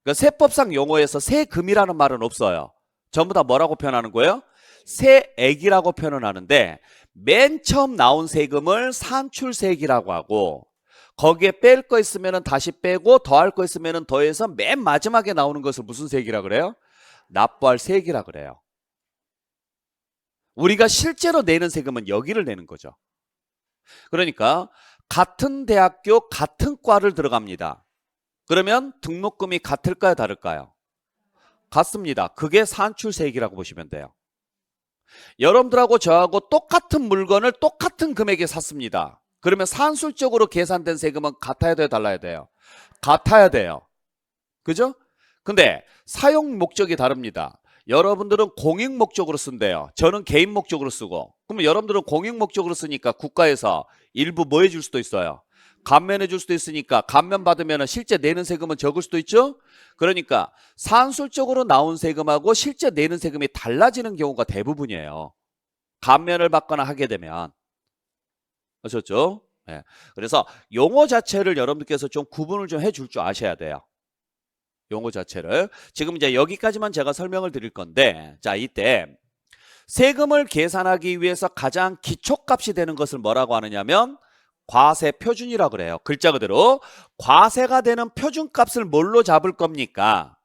그러니까 세법상 용어에서 세금이라는 말은 없어요. 전부 다 뭐라고 표현하는 거예요? 세액이라고 표현을 하는데 맨 처음 나온 세금을 산출세액이라고 하고 거기에 뺄 거 있으면 다시 빼고 더할 거 있으면 더해서 맨 마지막에 나오는 것을 무슨 세액이라 그래요? 납부할 세액이라 그래요. 우리가 실제로 내는 세금은 여기를 내는 거죠. 그러니까 같은 대학교 같은 과를 들어갑니다. 그러면 등록금이 같을까요? 다를까요? 같습니다. 그게 산출세액이라고 보시면 돼요. 여러분들하고 저하고 똑같은 물건을 똑같은 금액에 샀습니다. 그러면 산술적으로 계산된 세금은 같아야 돼요? 달라야 돼요? 같아야 돼요. 그죠? 근데 사용 목적이 다릅니다. 여러분들은 공익 목적으로 쓴대요. 저는 개인 목적으로 쓰고. 그러면 여러분들은 공익 목적으로 쓰니까 국가에서 일부 뭐 해줄 수도 있어요. 감면해 줄 수도 있으니까 감면 받으면 실제 내는 세금은 적을 수도 있죠. 그러니까 산술적으로 나온 세금하고 실제 내는 세금이 달라지는 경우가 대부분이에요. 감면을 받거나 하게 되면. 아셨죠? 네. 그래서 용어 자체를 여러분들께서 좀 구분을 좀 해줄 줄 아셔야 돼요. 용어 자체를. 지금 이제 여기까지만 제가 설명을 드릴 건데, 자, 이때 세금을 계산하기 위해서 가장 기초값이 되는 것을 뭐라고 하느냐면 과세 표준이라고 그래요. 글자 그대로 과세가 되는 표준값을 뭘로 잡을 겁니까?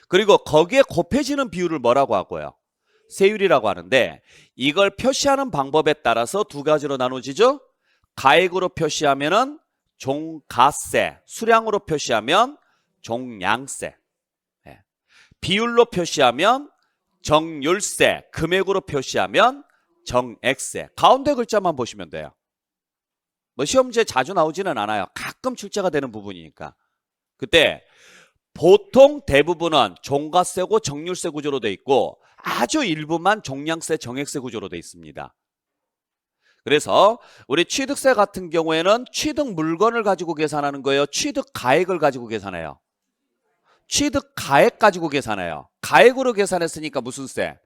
그리고 거기에 곱해지는 비율을 뭐라고 하고요? 세율이라고 하는데 이걸 표시하는 방법에 따라서 두 가지로 나눠지죠. 가액으로 표시하면은 종가세, 수량으로 표시하면 종량세, 비율로 표시하면 정률세, 금액으로 표시하면 정액세. 가운데 글자만 보시면 돼요. 뭐 시험지에 자주 나오지는 않아요. 가끔 출제가 되는 부분이니까. 그때 보통 대부분은 종가세고 정률세 구조로 돼 있고 아주 일부만 종량세, 정액세 구조로 돼 있습니다. 그래서 우리 취득세 같은 경우에는 취득 물건을 가지고 계산하는 거예요. 취득 가액을 가지고 계산해요. 취득 가액 가지고 계산해요. 가액으로 계산했으니까 무슨 세?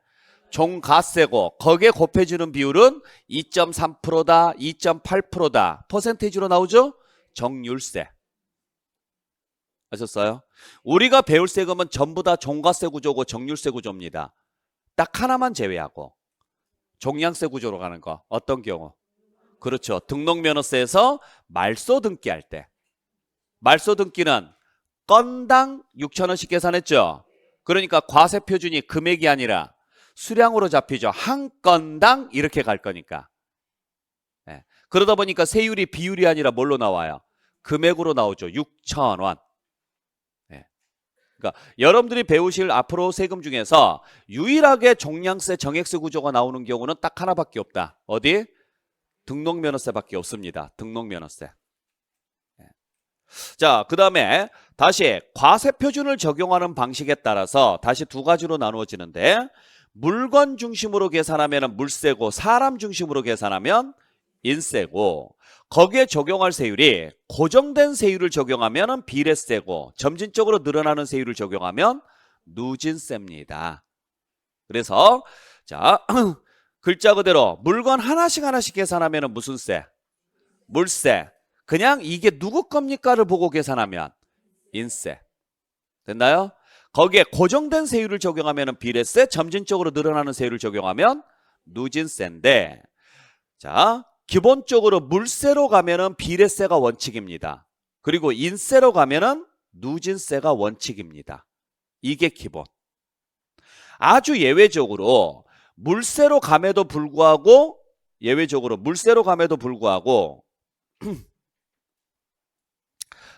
종가세고 거기에 곱해주는 비율은 2.3%다, 2.8%다. 퍼센테이지로 나오죠? 정률세. 아셨어요? 우리가 배울 세금은 전부 다 종가세 구조고 정률세 구조입니다. 딱 하나만 제외하고 종량세 구조로 가는 거. 어떤 경우? 그렇죠. 등록면허세에서 말소 등기할 때. 말소 등기는 건당 6,000원씩 계산했죠. 그러니까 과세표준이 금액이 아니라 수량으로 잡히죠. 한 건당 이렇게 갈 거니까. 예. 그러다 보니까 세율이 비율이 아니라 뭘로 나와요? 금액으로 나오죠. 6,000원. 예. 그러니까 여러분들이 배우실 앞으로 세금 중에서 유일하게 종량세 정액세 구조가 나오는 경우는 딱 하나밖에 없다. 어디? 등록면허세밖에 없습니다. 등록면허세. 자, 그 다음에 다시 과세표준을 적용하는 방식에 따라서 다시 두 가지로 나누어지는데, 물건 중심으로 계산하면 물세고 사람 중심으로 계산하면 인세고, 거기에 적용할 세율이 고정된 세율을 적용하면 비례세고 점진적으로 늘어나는 세율을 적용하면 누진세입니다. 그래서 자 글자 그대로 물건 하나씩 하나씩 계산하면 무슨 세? 물세. 그냥 이게 누구 겁니까를 보고 계산하면 인세. 됐나요? 거기에 고정된 세율을 적용하면 비례세, 점진적으로 늘어나는 세율을 적용하면 누진세인데, 자, 기본적으로 물세로 가면은 비례세가 원칙입니다. 그리고 인세로 가면은 누진세가 원칙입니다. 이게 기본. 아주 예외적으로 물세로 감에도 불구하고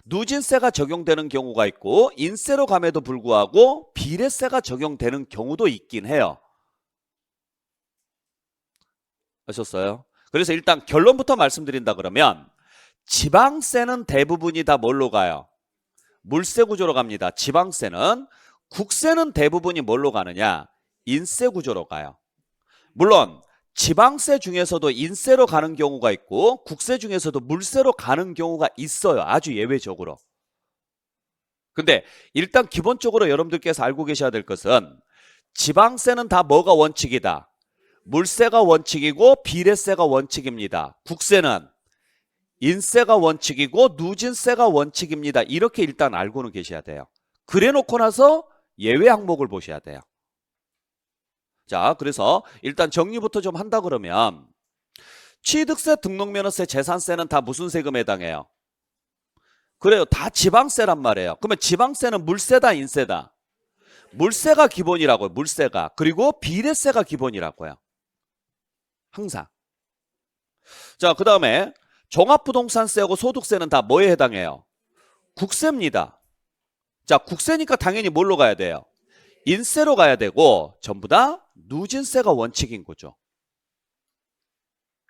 누진세가 적용되는 경우가 있고, 인세로 감에도 불구하고 비례세가 적용되는 경우도 있긴 해요. 아셨어요? 그래서 일단 결론부터 말씀드린다 그러면, 지방세는 대부분이 다 뭘로 가요? 물세 구조로 갑니다. 지방세는. 국세는 대부분이 뭘로 가느냐? 인세 구조로 가요. 물론 지방세 중에서도 인세로 가는 경우가 있고 국세 중에서도 물세로 가는 경우가 있어요. 아주 예외적으로. 근데 일단 기본적으로 여러분들께서 알고 계셔야 될 것은, 지방세는 다 뭐가 원칙이다? 물세가 원칙이고 비례세가 원칙입니다. 국세는 인세가 원칙이고 누진세가 원칙입니다. 이렇게 일단 알고는 계셔야 돼요. 그래 놓고 나서 예외 항목을 보셔야 돼요. 자, 그래서 일단 정리부터 좀 한다 그러면, 취득세, 등록면허세, 재산세는 다 무슨 세금에 해당해요? 그래요. 다 지방세란 말이에요. 그러면 지방세는 물세다, 인세다? 물세가 기본이라고요. 물세가. 그리고 비례세가 기본이라고요. 항상. 자, 그 다음에 종합부동산세하고 소득세는 다 뭐에 해당해요? 국세입니다. 자, 국세니까 당연히 뭘로 가야 돼요? 인세로 가야 되고, 전부 다 누진세가 원칙인 거죠.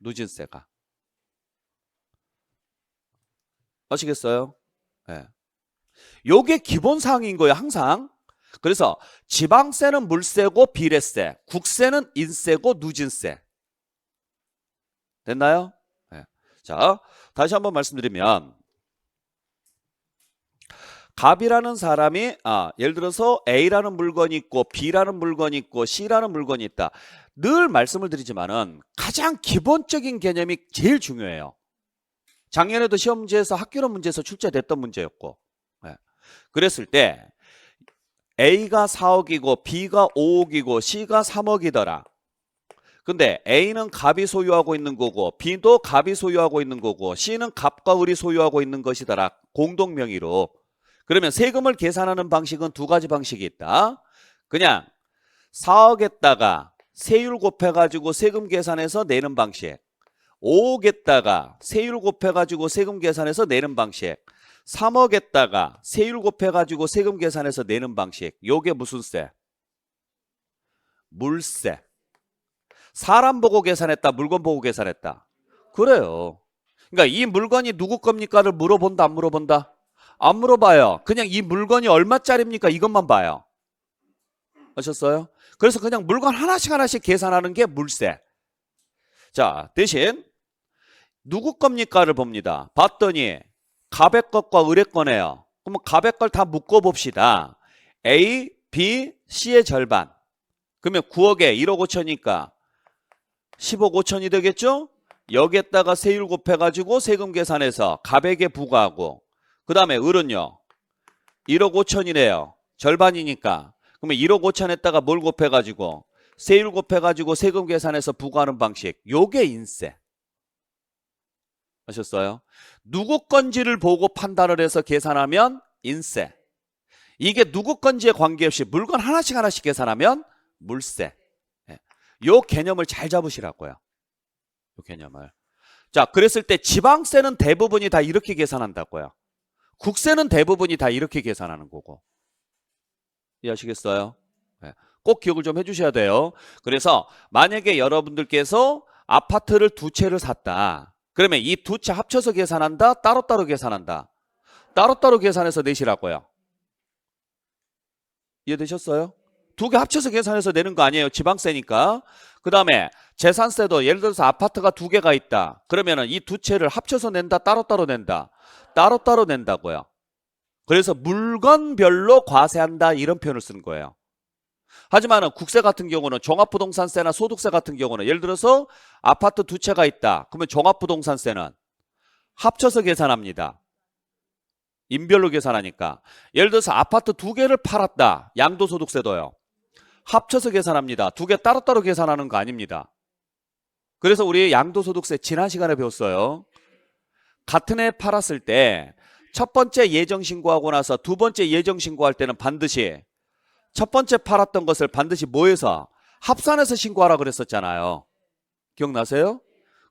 누진세가. 아시겠어요? 네. 요게 기본사항인 거예요, 항상. 그래서 지방세는 물세고 비례세, 국세는 인세고 누진세. 됐나요? 네. 자, 다시 한번 말씀드리면, 갑이라는 사람이 예를 들어서 A라는 물건이 있고 B라는 물건이 있고 C라는 물건이 있다. 늘 말씀을 드리지만은 가장 기본적인 개념이 제일 중요해요. 작년에도 시험 문제에서 학교론 문제에서 출제됐던 문제였고, 네. 그랬을 때 A가 4억이고 B가 5억이고 C가 3억이더라. 근데 A는 갑이 소유하고 있는 거고 B도 갑이 소유하고 있는 거고 C는 갑과 을이 소유하고 있는 것이더라. 공동명의로. 그러면 세금을 계산하는 방식은 두 가지 방식이 있다. 그냥 4억에다가 세율 곱해가지고 세금 계산해서 내는 방식, 5억에다가 세율 곱해가지고 세금 계산해서 내는 방식, 3억에다가 세율 곱해가지고 세금 계산해서 내는 방식. 요게 무슨 세? 물세. 사람 보고 계산했다, 물건 보고 계산했다. 그래요. 그러니까 이 물건이 누구 겁니까를 물어본다, 안 물어본다? 안 물어봐요. 그냥 이 물건이 얼마짜리입니까? 이것만 봐요. 아셨어요? 그래서 그냥 물건 하나씩 계산하는 게 물세. 자, 대신 누구 겁니까를 봅니다. 봤더니 갑의 것과 을의 거네요. 그러면 갑의 걸 다 묶어봅시다. A, B, C의 절반. 그러면 9억에 1억 5천이니까 10억 5천이 되겠죠? 여기에다가 세율 곱해가지고 세금 계산해서 갑에게 부과하고, 그 다음에 을은요 1억 5천이래요. 절반이니까. 그러면 1억 5천에다가 뭘 곱해가지고 세율 곱해가지고 세금 계산해서 부과하는 방식. 요게 인세. 아셨어요? 누구 건지를 보고 판단을 해서 계산하면 인세. 이게 누구 건지에 관계없이 물건 하나씩 하나씩 계산하면 물세. 예. 요 개념을 잘 잡으시라고요. 요 개념을. 자, 그랬을 때 지방세는 대부분이 다 이렇게 계산한다고요. 국세는 대부분이 다 이렇게 계산하는 거고. 이해하시겠어요? 네. 꼭 기억을 좀 해주셔야 돼요. 그래서 만약에 여러분들께서 아파트를 두 채를 샀다. 그러면 이 두 채 합쳐서 계산한다? 따로따로 계산한다? 따로따로 계산해서 내시라고요. 이해되셨어요? 두 개 합쳐서 계산해서 내는 거 아니에요. 지방세니까. 그 다음에 재산세도 예를 들어서 아파트가 두 개가 있다. 그러면은 이 두 채를 합쳐서 낸다? 따로따로 낸다? 따로따로 낸다고요. 그래서 물건별로 과세한다 이런 표현을 쓰는 거예요. 하지만 국세 같은 경우는 종합부동산세나 소득세 같은 경우는 예를 들어서 아파트 두 채가 있다. 그러면 종합부동산세는 합쳐서 계산합니다. 인별로 계산하니까. 예를 들어서 아파트 두 개를 팔았다. 양도소득세도요. 합쳐서 계산합니다. 두 개 따로따로 계산하는 거 아닙니다. 그래서 우리 양도소득세 지난 시간에 배웠어요. 같은 해 팔았을 때 첫 번째 예정신고하고 나서 두 번째 예정신고할 때는 반드시 첫 번째 팔았던 것을 반드시 뭐해서 합산해서 신고하라 그랬었잖아요. 기억나세요?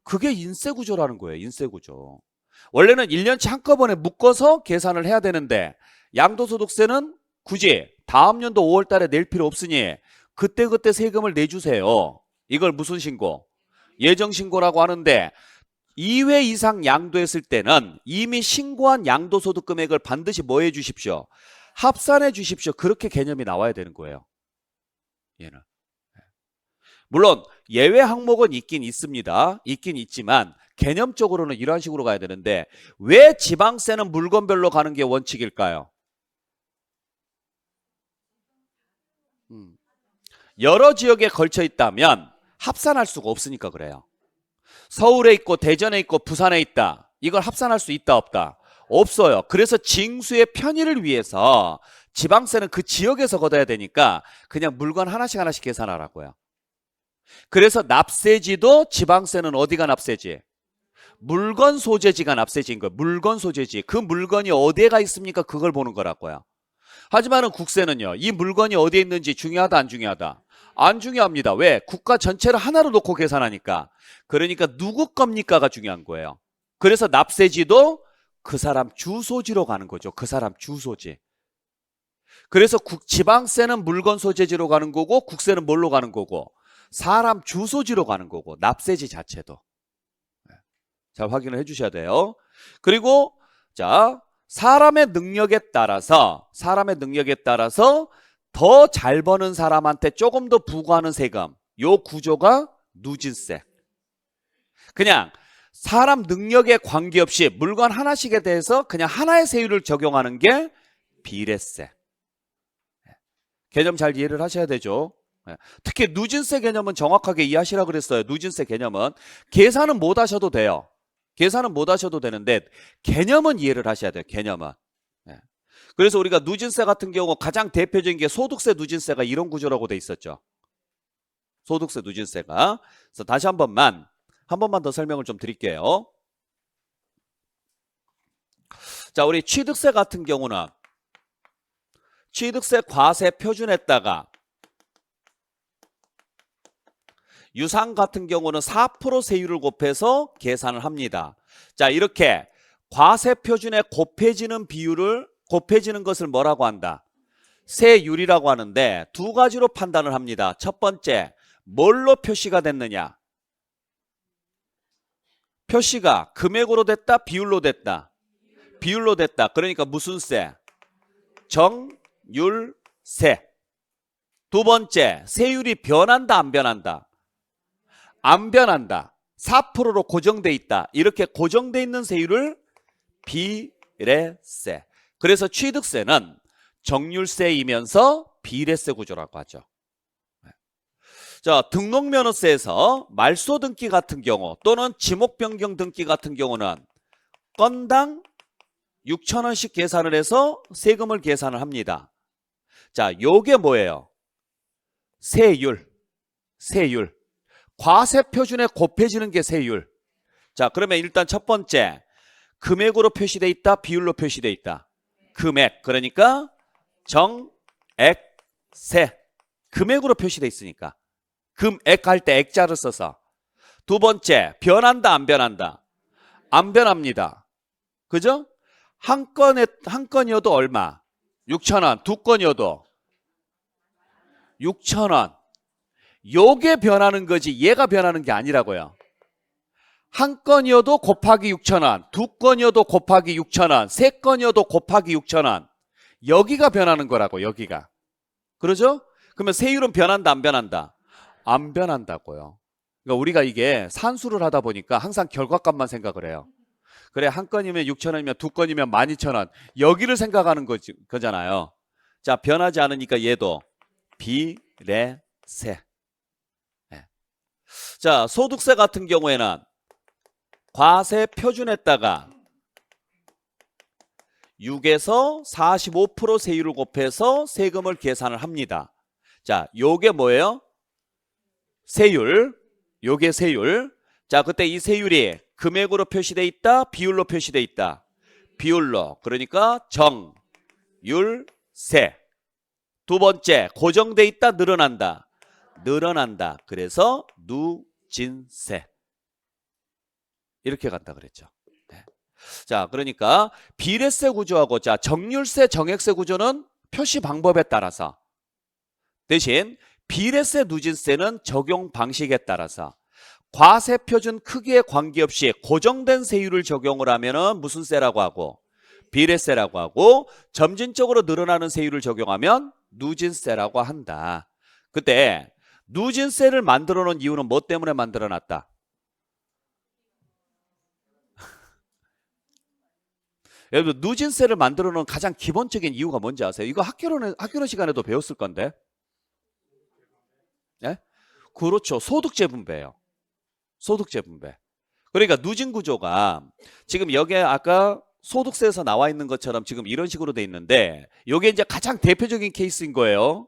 그게 인세구조라는 거예요. 인세구조. 원래는 1년치 한꺼번에 묶어서 계산을 해야 되는데 양도소득세는 굳이 다음 연도 5월 달에 낼 필요 없으니 그때그때 세금을 내주세요. 이걸 무슨 신고? 예정신고라고 하는데 2회 이상 양도했을 때는 이미 신고한 양도소득 금액을 반드시 뭐 해 주십시오? 합산해 주십시오. 그렇게 개념이 나와야 되는 거예요. 얘는. 물론 예외 항목은 있긴 있습니다. 있긴 있지만 개념적으로는 이런 식으로 가야 되는데 왜 지방세는 물건별로 가는 게 원칙일까요? 여러 지역에 걸쳐 있다면 합산할 수가 없으니까 그래요. 서울에 있고 대전에 있고 부산에 있다. 이걸 합산할 수 있다 없다? 없어요. 그래서 징수의 편의를 위해서 지방세는 그 지역에서 걷어야 되니까 그냥 물건 하나씩 하나씩 계산하라고요. 그래서 납세지도 지방세는 어디가 납세지? 물건 소재지가 납세지인 거예요. 물건 소재지. 그 물건이 어디에가 있습니까? 그걸 보는 거라고요. 하지만은 국세는요. 이 물건이 어디에 있는지 중요하다 안 중요하다? 안 중요합니다. 왜? 국가 전체를 하나로 놓고 계산하니까. 그러니까 누구 겁니까가 중요한 거예요. 그래서 납세지도 그 사람 주소지로 가는 거죠. 그 사람 주소지. 그래서 지방세는 물건 소재지로 가는 거고 국세는 뭘로 가는 거고 사람 주소지로 가는 거고 납세지 자체도. 잘 확인을 해 주셔야 돼요. 그리고 자 사람의 능력에 따라서 더 잘 버는 사람한테 조금 더 부과하는 세금. 요 구조가 누진세. 그냥 사람 능력에 관계없이 물건 하나씩에 대해서 그냥 하나의 세율을 적용하는 게 비례세. 개념 잘 이해를 하셔야 되죠. 특히 누진세 개념은 정확하게 이해하시라고 그랬어요. 누진세 개념은 계산은 못 하셔도 돼요. 계산은 못 하셔도 되는데 개념은 이해를 하셔야 돼요. 개념은. 그래서 우리가 누진세 같은 경우 가장 대표적인 게 소득세 누진세가 이런 구조라고 돼 있었죠. 소득세 누진세가. 그래서 다시 한 번만 더 설명을 좀 드릴게요. 자, 우리 취득세 같은 경우는 취득세 과세 표준에다가 유상 같은 경우는 4% 세율을 곱해서 계산을 합니다. 자, 이렇게 과세 표준에 곱해지는 것을 뭐라고 한다? 세율이라고 하는데 두 가지로 판단을 합니다. 첫 번째, 뭘로 표시가 됐느냐? 표시가 금액으로 됐다, 비율로 됐다? 비율로 됐다. 그러니까 무슨 세? 정률세. 두 번째, 세율이 변한다, 안 변한다? 안 변한다. 4%로 고정돼 있다. 이렇게 고정돼 있는 세율을 비례세. 그래서 취득세는 정률세이면서 비례세 구조라고 하죠. 자, 등록면허세에서 말소 등기 같은 경우 또는 지목 변경 등기 같은 경우는 건당 6,000원씩 계산을 해서 세금을 계산을 합니다. 자, 요게 뭐예요? 세율. 과세 표준에 곱해지는 게 세율. 자, 그러면 일단 첫 번째, 금액으로 표시돼 있다, 비율로 표시돼 있다? 금액. 그러니까 정액세. 금액으로 표시되어 있으니까. 금액 할 때 액자를 써서. 두 번째, 변한다, 안 변한다? 안 변합니다. 그죠? 한 건이어도 얼마? 6,000원. 두 건이어도 6,000원. 요게 변하는 거지 얘가 변하는 게 아니라고요. 한 건이어도 곱하기 6,000원, 두 건이어도 곱하기 6,000원, 세 건이어도 곱하기 6,000원. 여기가 변하는 거라고, 여기가. 그러죠? 그러면 세율은 변한다, 안 변한다? 안 변한다고요. 그러니까 우리가 이게 산수를 하다 보니까 항상 결과값만 생각을 해요. 그래, 한 건이면 6,000원이면 두 건이면 12,000원. 여기를 생각하는 거잖아요. 자, 변하지 않으니까 얘도 비례세. 네. 자, 소득세 같은 경우에는 과세 표준에다가 6에서 45% 세율을 곱해서 세금을 계산을 합니다. 자, 요게 뭐예요? 세율. 요게 세율. 자, 그때 이 세율이 금액으로 표시돼 있다, 비율로 표시돼 있다. 비율로. 그러니까 정율세. 두 번째, 고정돼 있다, 늘어난다. 늘어난다. 그래서 누진세. 이렇게 간다 그랬죠. 네. 자, 그러니까 비례세 구조하고 자, 정률세, 정액세 구조는 표시 방법에 따라서 대신 비례세, 누진세는 적용 방식에 따라서 과세 표준 크기에 관계없이 고정된 세율을 적용을 하면은 무슨 세라고 하고 비례세라고 하고 점진적으로 늘어나는 세율을 적용하면 누진세라고 한다. 그때 누진세를 만들어 놓은 이유는 뭐 때문에 만들어 놨다? 여러분, 누진세를 만들어 놓은 가장 기본적인 이유가 뭔지 아세요? 이거 학교 시간에도 배웠을 건데. 예? 그렇죠. 소득재 분배예요. 소득재 분배. 그러니까 누진 구조가 지금 여기에 아까 소득세에서 나와 있는 것처럼 지금 이런 식으로 돼 있는데 이게 이제 가장 대표적인 케이스인 거예요.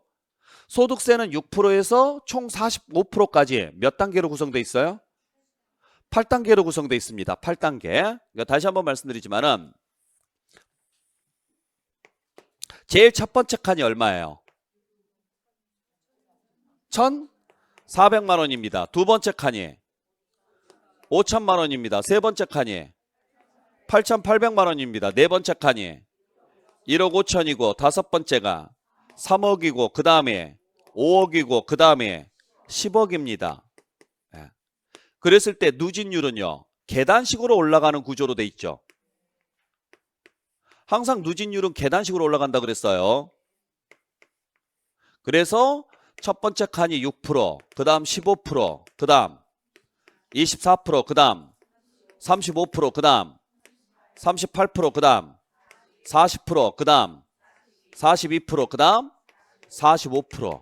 소득세는 6%에서 총 45%까지 몇 단계로 구성되어 있어요? 8단계로 구성되어 있습니다. 8단계. 그러니까 다시 한번 말씀드리지만은 제일 첫 번째 칸이 얼마예요? 1,400만 원입니다. 두 번째 칸이 5천만 원입니다. 세 번째 칸이 8,800만 원입니다. 네 번째 칸이 1억 5천이고 다섯 번째가 3억이고 그 다음에 5억이고 그 다음에 10억입니다. 네. 그랬을 때 누진율은요. 계단식으로 올라가는 구조로 돼 있죠. 항상 누진율은 계단식으로 올라간다 그랬어요. 그래서 첫 번째 칸이 6%, 그 다음 15%, 그 다음 24%, 그 다음 35%, 그 다음 38%, 그 다음 40%, 그 다음 42%, 그 다음 45%.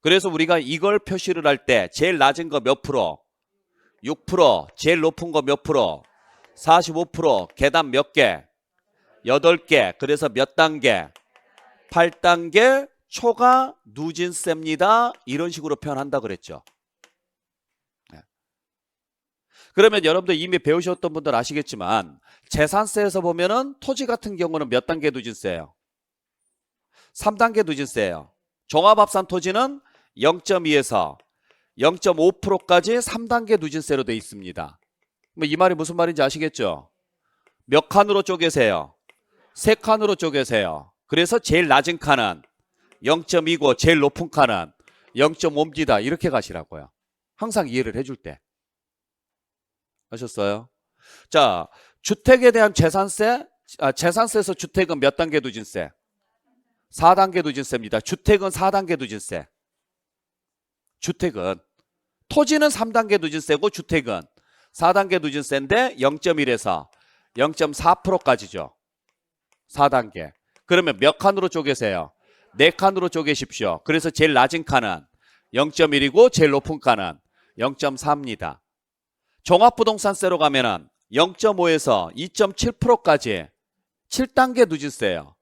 그래서 우리가 이걸 표시를 할 때 제일 낮은 거 몇 프로? 6%, 제일 높은 거 몇 프로? 45%, 계단 몇 개? 8개. 그래서 몇 단계? 8단계 초과 누진세입니다. 이런 식으로 표현한다 그랬죠. 네. 그러면 여러분들 이미 배우셨던 분들 아시겠지만 재산세에서 보면은 토지 같은 경우는 몇 단계 누진세예요? 3단계 누진세예요. 종합합산 토지는 0.2에서 0.5%까지 3단계 누진세로 되어 있습니다. 이 말이 무슨 말인지 아시겠죠? 몇 칸으로 쪼개세요? 3칸으로 쪼개세요. 그래서 제일 낮은 칸은 0.2고 제일 높은 칸은 0.5입니다. 이렇게 가시라고요. 항상 이해를 해줄 때. 아셨어요? 자, 주택에 대한 재산세, 재산세에서 주택은 몇 단계 누진세? 4단계 누진세입니다. 주택은 4단계 누진세. 주택은 토지는 3단계 누진세고 주택은 4단계 누진세인데 0.1에서 0.4%까지죠. 4단계. 그러면 몇 칸으로 쪼개세요? 4칸으로 쪼개십시오. 그래서 제일 낮은 칸은 0.1이고 제일 높은 칸은 0.4입니다. 종합부동산세로 가면은 0.5에서 2.7%까지 7단계 누진세예요.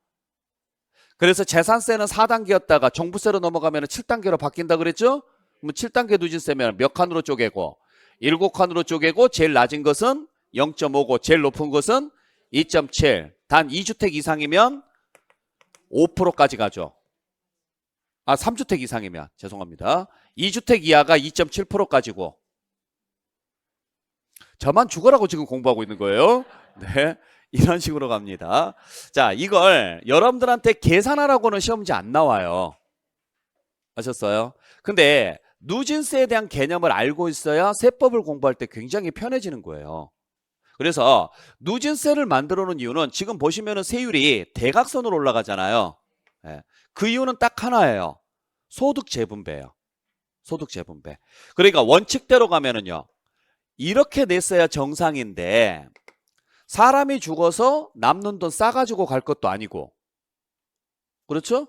그래서 재산세는 4단계였다가 종부세로 넘어가면 7단계로 바뀐다 그랬죠? 그럼 7단계 누진세면 몇 칸으로 쪼개고 7칸으로 쪼개고 제일 낮은 것은 0.5고 제일 높은 것은 2.7. 단 2주택 이상이면 5%까지 가죠. 3주택 이상이면 죄송합니다. 2주택 이하가 2.7%까지고 저만 죽어라고 지금 공부하고 있는 거예요. 네, 이런 식으로 갑니다. 자, 이걸 여러분들한테 계산하라고는 시험 문제 안 나와요. 아셨어요? 근데 누진세에 대한 개념을 알고 있어야 세법을 공부할 때 굉장히 편해지는 거예요. 그래서 누진세를 만들어 놓은 이유는 지금 보시면은 세율이 대각선으로 올라가잖아요. 예. 그 이유는 딱 하나예요. 소득 재분배예요. 소득 재분배. 그러니까 원칙대로 가면은요. 이렇게 냈어야 정상인데 사람이 죽어서 남는 돈 싸가지고 갈 것도 아니고 그렇죠?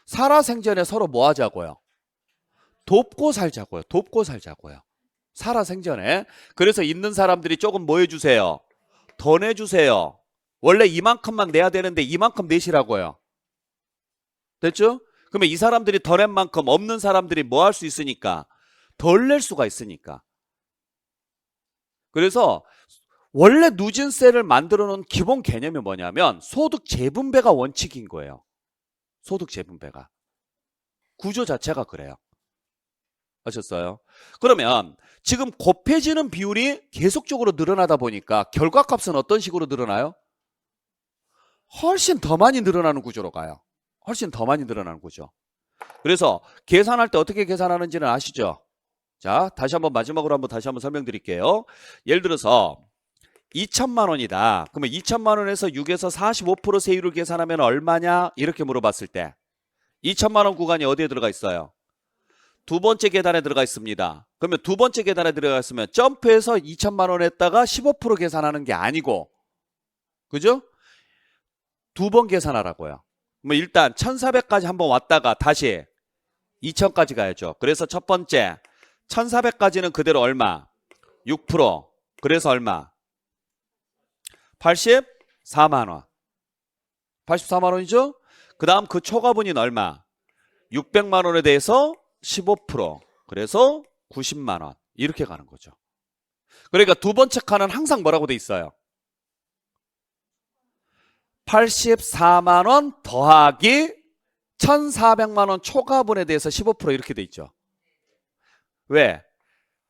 살아생전에 서로 뭐 하자고요? 돕고 살자고요. 돕고 살자고요. 살아생전에. 그래서 있는 사람들이 조금 뭐 해주세요? 더 내주세요. 원래 이만큼만 내야 되는데 이만큼 내시라고요. 됐죠? 그러면 이 사람들이 더 낸 만큼 없는 사람들이 뭐 할 수 있으니까? 덜 낼 수가 있으니까. 그래서 원래 누진세를 만들어 놓은 기본 개념이 뭐냐면 소득 재분배가 원칙인 거예요. 소득 재분배가. 구조 자체가 그래요. 아셨어요? 그러면 지금 곱해지는 비율이 계속적으로 늘어나다 보니까 결과값은 어떤 식으로 늘어나요? 훨씬 더 많이 늘어나는 구조로 가요. 훨씬 더 많이 늘어나는 구조. 그래서 계산할 때 어떻게 계산하는지는 아시죠? 자, 다시 한번 마지막으로 다시 한번 설명드릴게요. 예를 들어서 2천만 원이다. 그러면 2천만 원에서 6에서 45% 세율을 계산하면 얼마냐? 이렇게 물어봤을 때 2천만 원 구간이 어디에 들어가 있어요? 두 번째 계단에 들어가 있습니다. 그러면 두 번째 계단에 들어가 있으면 점프해서 2천만 원 했다가 15% 계산하는 게 아니고 그죠? 두 번 계산하라고요. 그럼 일단 1,400까지 한번 왔다가 다시 2,000까지 가야죠. 그래서 첫 번째 1,400까지는 그대로 얼마? 6%. 그래서 얼마? 84만 원. 84만 원이죠? 그 다음 그 초과분인 얼마? 600만 원에 대해서 15%. 그래서 90만 원. 이렇게 가는 거죠. 그러니까 두 번째 칸은 항상 뭐라고 돼 있어요? 84만 원 더하기 1,400만 원 초과분에 대해서 15% 이렇게 돼 있죠. 왜?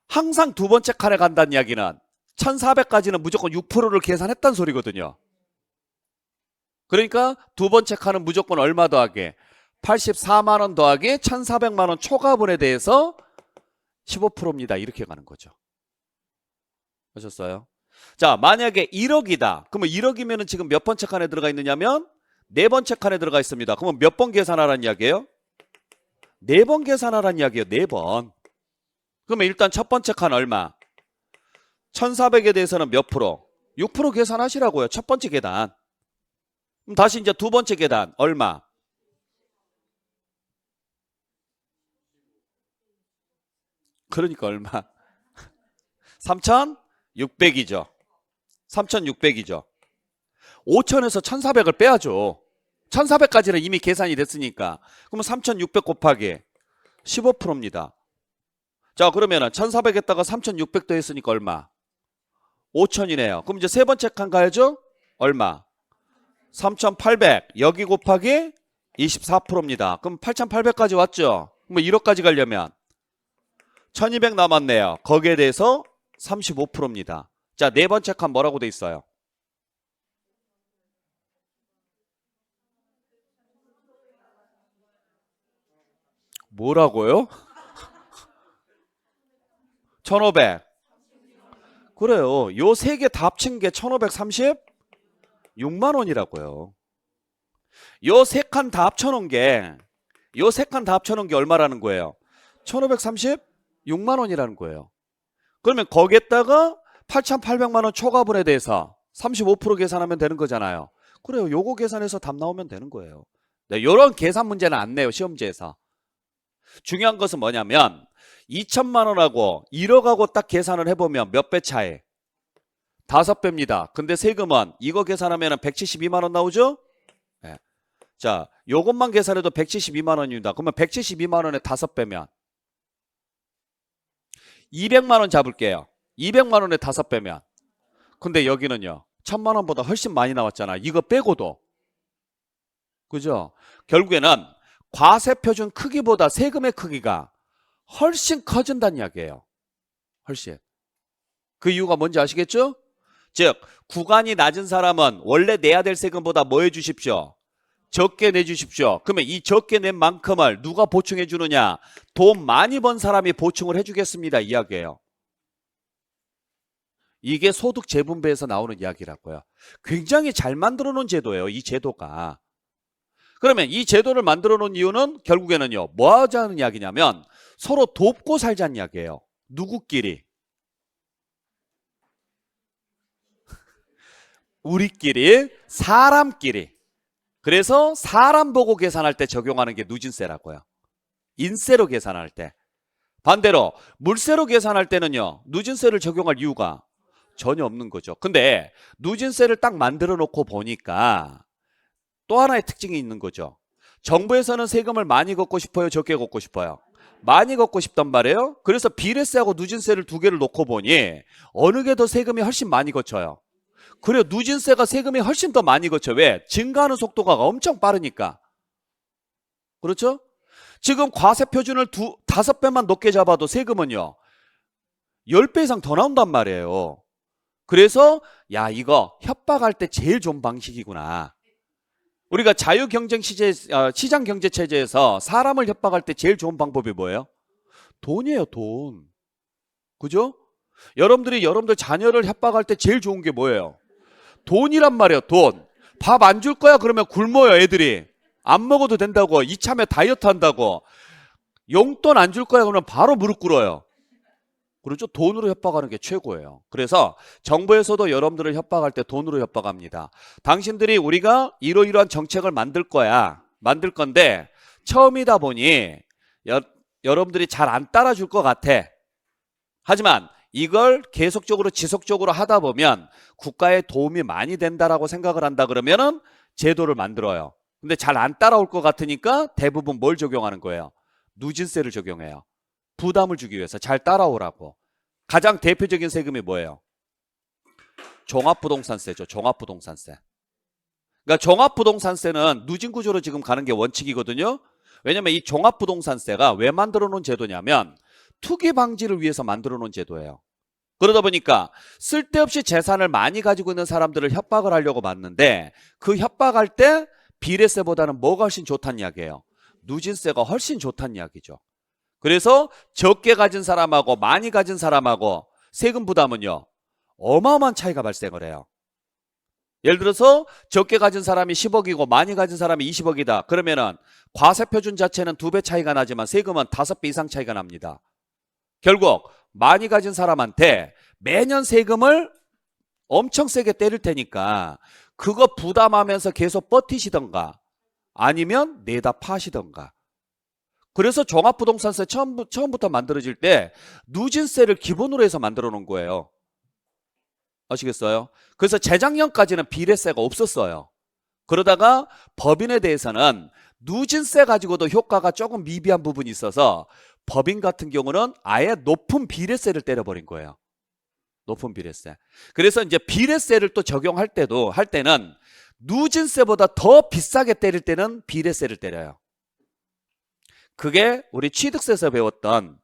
항상 두 번째 칸에 간다는 이야기는 1,400까지는 무조건 6%를 계산했단 소리거든요. 그러니까 두 번째 칸은 무조건 얼마 더하기? 84만 원 더하기 1,400만 원 초과분에 대해서 15%입니다. 이렇게 가는 거죠. 아셨어요? 자, 만약에 1억이다. 그러면 1억이면 지금 몇 번째 칸에 들어가 있느냐면 네 번째 칸에 들어가 있습니다. 그러면 몇 번 계산하라는 이야기예요? 네 번 계산하라는 이야기예요. 네 번. 그러면 일단 첫 번째 칸 얼마? 1,400에 대해서는 몇 프로? 6% 계산하시라고요. 첫 번째 계단. 그럼 다시 이제 두 번째 계단 얼마? 그러니까 얼마? 3,600이죠. 3,600이죠. 5,000에서 1,400을 빼야죠. 1,400까지는 이미 계산이 됐으니까. 그러면 3,600 곱하기 15%입니다. 자, 그러면은 1,400 했다가 3,600 더했으니까 얼마? 5,000이네요. 그럼 이제 세 번째 칸 가야죠? 얼마? 3,800 여기 곱하기 24%입니다. 그럼 8,800까지 왔죠? 그럼 1억까지 가려면 1,200 남았네요. 거기에 대해서 35%입니다. 자, 네 번째 칸 뭐라고 돼 있어요? 뭐라고요? 1,500. 그래요. 요 세 개 다 합친 게 1,536만 원이라고요. 요 세 칸 다 합쳐놓은 게, 요 세 칸 다 합쳐놓은 게 얼마라는 거예요? 1,536만 원이라는 거예요. 그러면 거기에다가 8,800만 원 초과분에 대해서 35% 계산하면 되는 거잖아요. 그래요. 요거 계산해서 답 나오면 되는 거예요. 네, 요런 계산 문제는 안 내요. 시험지에서. 중요한 것은 뭐냐면 2천만 원하고 1억하고 딱 계산을 해보면 몇 배 차이? 5배입니다. 근데 세금은 이거 계산하면 172만 원 나오죠? 네. 자, 요것만 계산해도 172만 원입니다. 그러면 172만 원에 5배면 200만 원 잡을게요. 200만 원에 5배면. 근데 여기는요. 1,000만 원보다 훨씬 많이 나왔잖아. 이거 빼고도. 그죠? 결국에는 과세표준 크기보다 세금의 크기가 훨씬 커진다는 이야기예요. 훨씬. 그 이유가 뭔지 아시겠죠? 즉 구간이 낮은 사람은 원래 내야 될 세금보다 뭐 해주십시오? 적게 내주십시오. 그러면 이 적게 낸 만큼을 누가 보충해 주느냐? 돈 많이 번 사람이 보충을 해주겠습니다. 이야기예요. 이게 소득 재분배에서 나오는 이야기라고요. 굉장히 잘 만들어 놓은 제도예요. 이 제도가. 그러면 이 제도를 만들어 놓은 이유는 결국에는요. 뭐 하자는 이야기냐면 서로 돕고 살자는 이야기예요. 누구끼리? 우리끼리, 사람끼리. 그래서 사람 보고 계산할 때 적용하는 게 누진세라고요. 인세로 계산할 때. 반대로 물세로 계산할 때는요. 누진세를 적용할 이유가 전혀 없는 거죠. 근데 누진세를 딱 만들어 놓고 보니까 또 하나의 특징이 있는 거죠. 정부에서는 세금을 많이 걷고 싶어요? 적게 걷고 싶어요? 많이 걷고 싶단 말이에요. 그래서 비례세하고 누진세를 두 개를 놓고 보니 어느 게 더 세금이 훨씬 많이 거쳐요? 그래요. 누진세가 세금이 훨씬 더 많이 거쳐. 왜? 증가하는 속도가 엄청 빠르니까. 그렇죠? 지금 과세 표준을 5배만 높게 잡아도 세금은요. 10배 이상 더 나온단 말이에요. 그래서 야 이거 협박할 때 제일 좋은 방식이구나. 우리가 자유경쟁 시장 경제 체제에서 사람을 협박할 때 제일 좋은 방법이 뭐예요? 돈이에요, 돈. 그죠? 여러분들 자녀를 협박할 때 제일 좋은 게 뭐예요? 돈이란 말이에요, 돈. 밥 안 줄 거야? 그러면 굶어요, 애들이. 안 먹어도 된다고. 이참에 다이어트 한다고. 용돈 안 줄 거야? 그러면 바로 무릎 꿇어요. 그렇죠? 돈으로 협박하는 게 최고예요. 그래서 정부에서도 여러분들을 협박할 때 돈으로 협박합니다. 당신들이 우리가 이러이러한 정책을 만들 거야. 만들 건데 처음이다 보니 여러분들이 잘 안 따라줄 것 같아. 하지만 이걸 계속적으로 지속적으로 하다 보면 국가에 도움이 많이 된다라고 생각을 한다 그러면은 제도를 만들어요. 근데 잘 안 따라올 것 같으니까 대부분 뭘 적용하는 거예요? 누진세를 적용해요. 부담을 주기 위해서 잘 따라오라고. 가장 대표적인 세금이 뭐예요? 종합부동산세죠. 종합부동산세. 그러니까 종합부동산세는 누진구조로 지금 가는 게 원칙이거든요. 왜냐면 이 종합부동산세가 왜 만들어 놓은 제도냐면 투기 방지를 위해서 만들어 놓은 제도예요. 그러다 보니까 쓸데없이 재산을 많이 가지고 있는 사람들을 협박을 하려고 봤는데 그 협박할 때 비례세보다는 뭐가 훨씬 좋다는 이야기예요? 누진세가 훨씬 좋다는 이야기죠. 그래서 적게 가진 사람하고 많이 가진 사람하고 세금 부담은요. 어마어마한 차이가 발생을 해요. 예를 들어서 적게 가진 사람이 10억이고 많이 가진 사람이 20억이다. 그러면은 과세표준 자체는 2배 차이가 나지만 세금은 5배 이상 차이가 납니다. 결국 많이 가진 사람한테 매년 세금을 엄청 세게 때릴 테니까 그거 부담하면서 계속 버티시던가 아니면 내다 파시던가. 그래서 종합부동산세 처음부터 만들어질 때 누진세를 기본으로 해서 만들어 놓은 거예요. 아시겠어요? 그래서 재작년까지는 비례세가 없었어요. 그러다가 법인에 대해서는 누진세 가지고도 효과가 조금 미비한 부분이 있어서 법인 같은 경우는 아예 높은 비례세를 때려버린 거예요. 높은 비례세. 그래서 이제 비례세를 또 적용할 때는 누진세보다 더 비싸게 때릴 때는 비례세를 때려요. 그게 우리 취득세에서 배웠던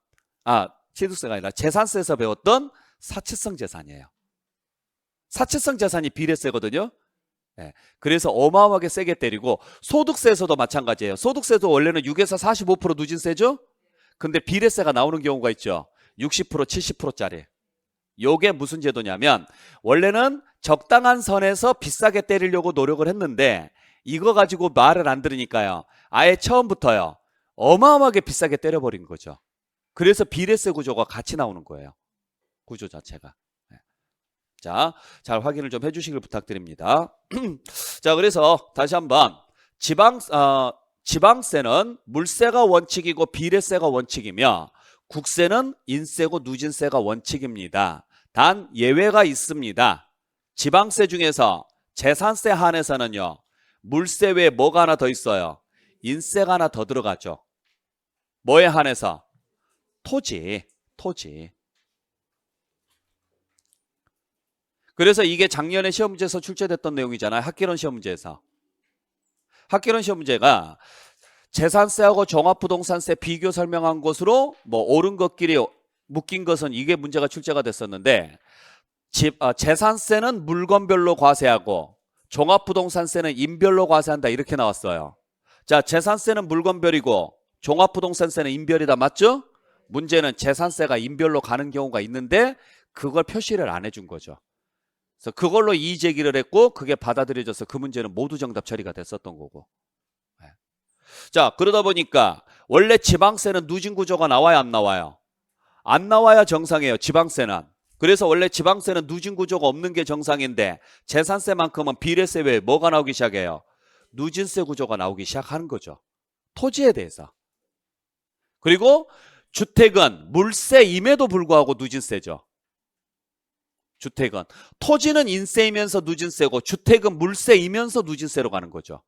취득세가 아니라 재산세에서 배웠던 사치성 재산이에요. 사치성 재산이 비례세거든요. 네. 그래서 어마어마하게 세게 때리고 소득세에서도 마찬가지예요. 소득세도 원래는 6에서 45% 누진세죠. 근데 비례세가 나오는 경우가 있죠. 60% 70%짜리. 요게 무슨 제도냐면 원래는 적당한 선에서 비싸게 때리려고 노력을 했는데 이거 가지고 말을 안 들으니까요. 아예 처음부터요. 어마어마하게 비싸게 때려버린 거죠. 그래서 비례세 구조가 같이 나오는 거예요. 구조 자체가. 자, 잘 확인을 좀 해주시길 부탁드립니다. 자, 그래서 다시 한번 지방세는 물세가 원칙이고 비례세가 원칙이며 국세는 인세고 누진세가 원칙입니다. 단 예외가 있습니다. 지방세 중에서 재산세 한에서는요. 물세 외에 뭐가 하나 더 있어요? 인세가 하나 더 들어가죠. 뭐에 한해서? 토지. 그래서 이게 작년에 시험 문제에서 출제됐던 내용이잖아요. 학개론 시험 문제에서. 학기론 시험 문제가 재산세하고 종합부동산세 비교 설명한 것으로 뭐 옳은 것끼리 묶인 것은 이게 문제가 출제가 됐었는데 재산세는 물건별로 과세하고 종합부동산세는 인별로 과세한다 이렇게 나왔어요. 자, 재산세는 물건별이고 종합부동산세는 인별이다. 맞죠? 문제는 재산세가 인별로 가는 경우가 있는데 그걸 표시를 안 해준 거죠. 그래서 그걸로 이의 제기를 했고 그게 받아들여져서 그 문제는 모두 정답 처리가 됐었던 거고. 자, 그러다 보니까 원래 지방세는 누진 구조가 나와야 안 나와요? 안 나와야 정상이에요. 지방세는. 그래서 원래 지방세는 누진 구조가 없는 게 정상인데 재산세만큼은 비례세 외에 뭐가 나오기 시작해요? 누진세 구조가 나오기 시작하는 거죠. 토지에 대해서. 그리고 주택은 물세임에도 불구하고 누진세죠. 주택은. 토지는 인세이면서 누진세고 주택은 물세이면서 누진세로 가는 거죠.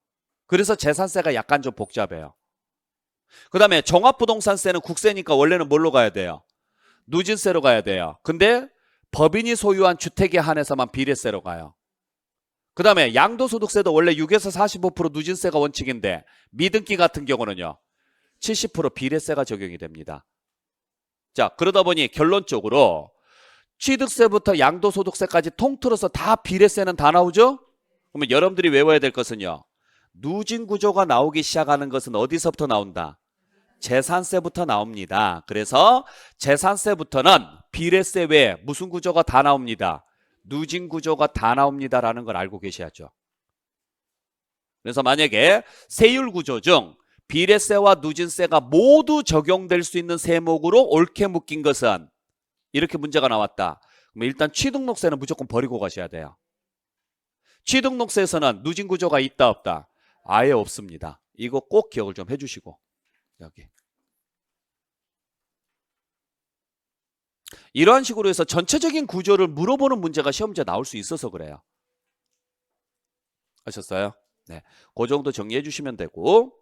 그래서 재산세가 약간 좀 복잡해요. 그 다음에 종합부동산세는 국세니까 원래는 뭘로 가야 돼요? 누진세로 가야 돼요. 근데 법인이 소유한 주택에 한해서만 비례세로 가요. 그 다음에 양도소득세도 원래 6에서 45% 누진세가 원칙인데 미등기 같은 경우는요 70% 비례세가 적용이 됩니다. 자, 그러다 보니 결론적으로 취득세부터 양도소득세까지 통틀어서 다 비례세는 다 나오죠? 그러면 여러분들이 외워야 될 것은요 누진 구조가 나오기 시작하는 것은 어디서부터 나온다? 재산세부터 나옵니다. 그래서 재산세부터는 비례세 외에 무슨 구조가 다 나옵니다. 누진 구조가 다 나옵니다라는 걸 알고 계셔야죠. 그래서 만약에 세율 구조 중 비례세와 누진세가 모두 적용될 수 있는 세목으로 옳게 묶인 것은 이렇게 문제가 나왔다. 그럼 일단 취등록세는 무조건 버리고 가셔야 돼요. 취등록세에서는 누진 구조가 있다 없다? 아예 없습니다. 이거 꼭 기억을 좀 해주시고 여기 이러한 식으로 해서 전체적인 구조를 물어보는 문제가 시험 문제 나올 수 있어서 그래요. 아셨어요? 네, 그 정도 정리해 주시면 되고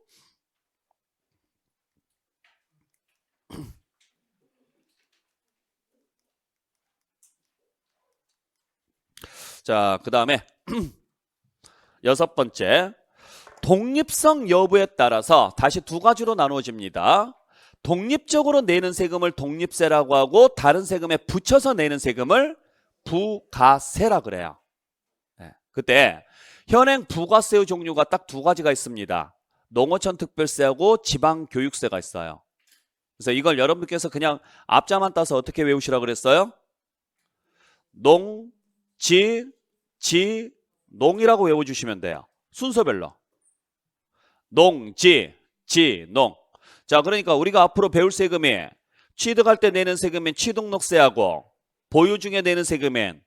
자, 그 다음에 6번째 독립성 여부에 따라서 다시 두 가지로 나누어집니다. 독립적으로 내는 세금을 독립세라고 하고 다른 세금에 붙여서 내는 세금을 부가세라 그래요. 네. 그때 현행 부가세의 종류가 딱 두 가지가 있습니다. 농어촌 특별세하고 지방교육세가 있어요. 그래서 이걸 여러분께서 그냥 앞자만 따서 어떻게 외우시라고 그랬어요? 농, 지, 농이라고 외워주시면 돼요. 순서별로. 농, 지, 농. 자, 그러니까 우리가 앞으로 배울 세금이 취득할 때 내는 세금인 취등록세하고 보유 중에 내는 세금인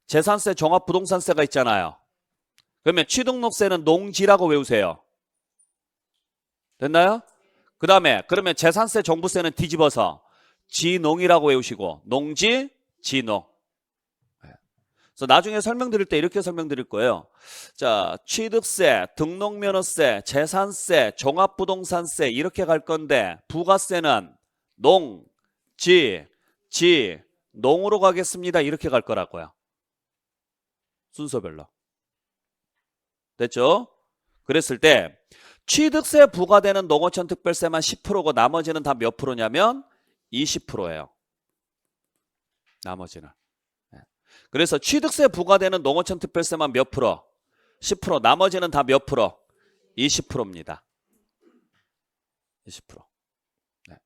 재산세, 종합부동산세가 있잖아요. 그러면 취등록세는 농지라고 외우세요. 됐나요? 그 다음에 그러면 재산세, 종부세는 뒤집어서 지농이라고 외우시고 농지, 지농. 그래서 나중에 설명드릴 때 이렇게 설명드릴 거예요. 자, 취득세, 등록면허세, 재산세, 종합부동산세 이렇게 갈 건데 부가세는 농, 지, 농으로 가겠습니다. 이렇게 갈 거라고요. 순서별로. 됐죠? 그랬을 때 취득세 부과되는 농어촌 특별세만 10%고 나머지는 다 몇 프로냐면 20%예요. 나머지는. 그래서 취득세 부과되는 농어촌 특별세만 몇 프로? 10%. 나머지는 다 몇 프로? 20%입니다. 20%. 네.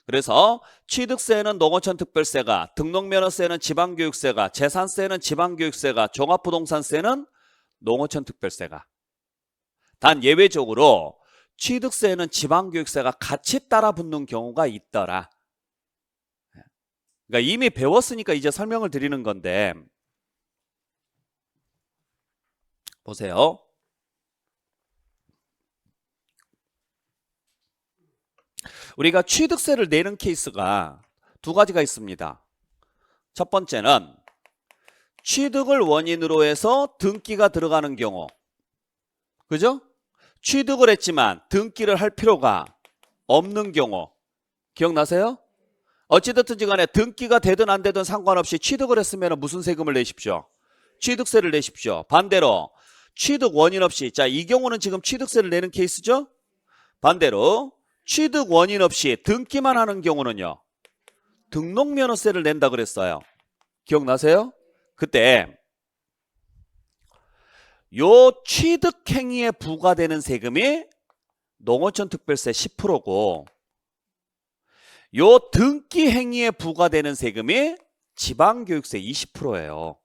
그래서 취득세는 농어촌 특별세가, 등록면허세는 지방교육세가, 재산세는 지방교육세가, 종합부동산세는 농어촌 특별세가. 단 예외적으로 취득세는 지방교육세가 같이 따라 붙는 경우가 있더라. 그러니까 이미 배웠으니까 이제 설명을 드리는 건데 보세요. 우리가 취득세를 내는 케이스가 두 가지가 있습니다. 첫 번째는 취득을 원인으로 해서 등기가 들어가는 경우. 그죠? 취득을 했지만 등기를 할 필요가 없는 경우. 기억나세요? 어찌됐든지 간에 등기가 되든 안 되든 상관없이 취득을 했으면 무슨 세금을 내십시오? 취득세를 내십시오. 반대로 취득 원인 없이. 자, 이 경우는 지금 취득세를 내는 케이스죠? 반대로 취득 원인 없이 등기만 하는 경우는요. 등록면허세를 낸다 그랬어요. 기억나세요? 그때 요 취득행위에 부과되는 세금이 농어촌 특별세 10%고 요 등기행위에 부과되는 세금이 지방교육세 20%예요.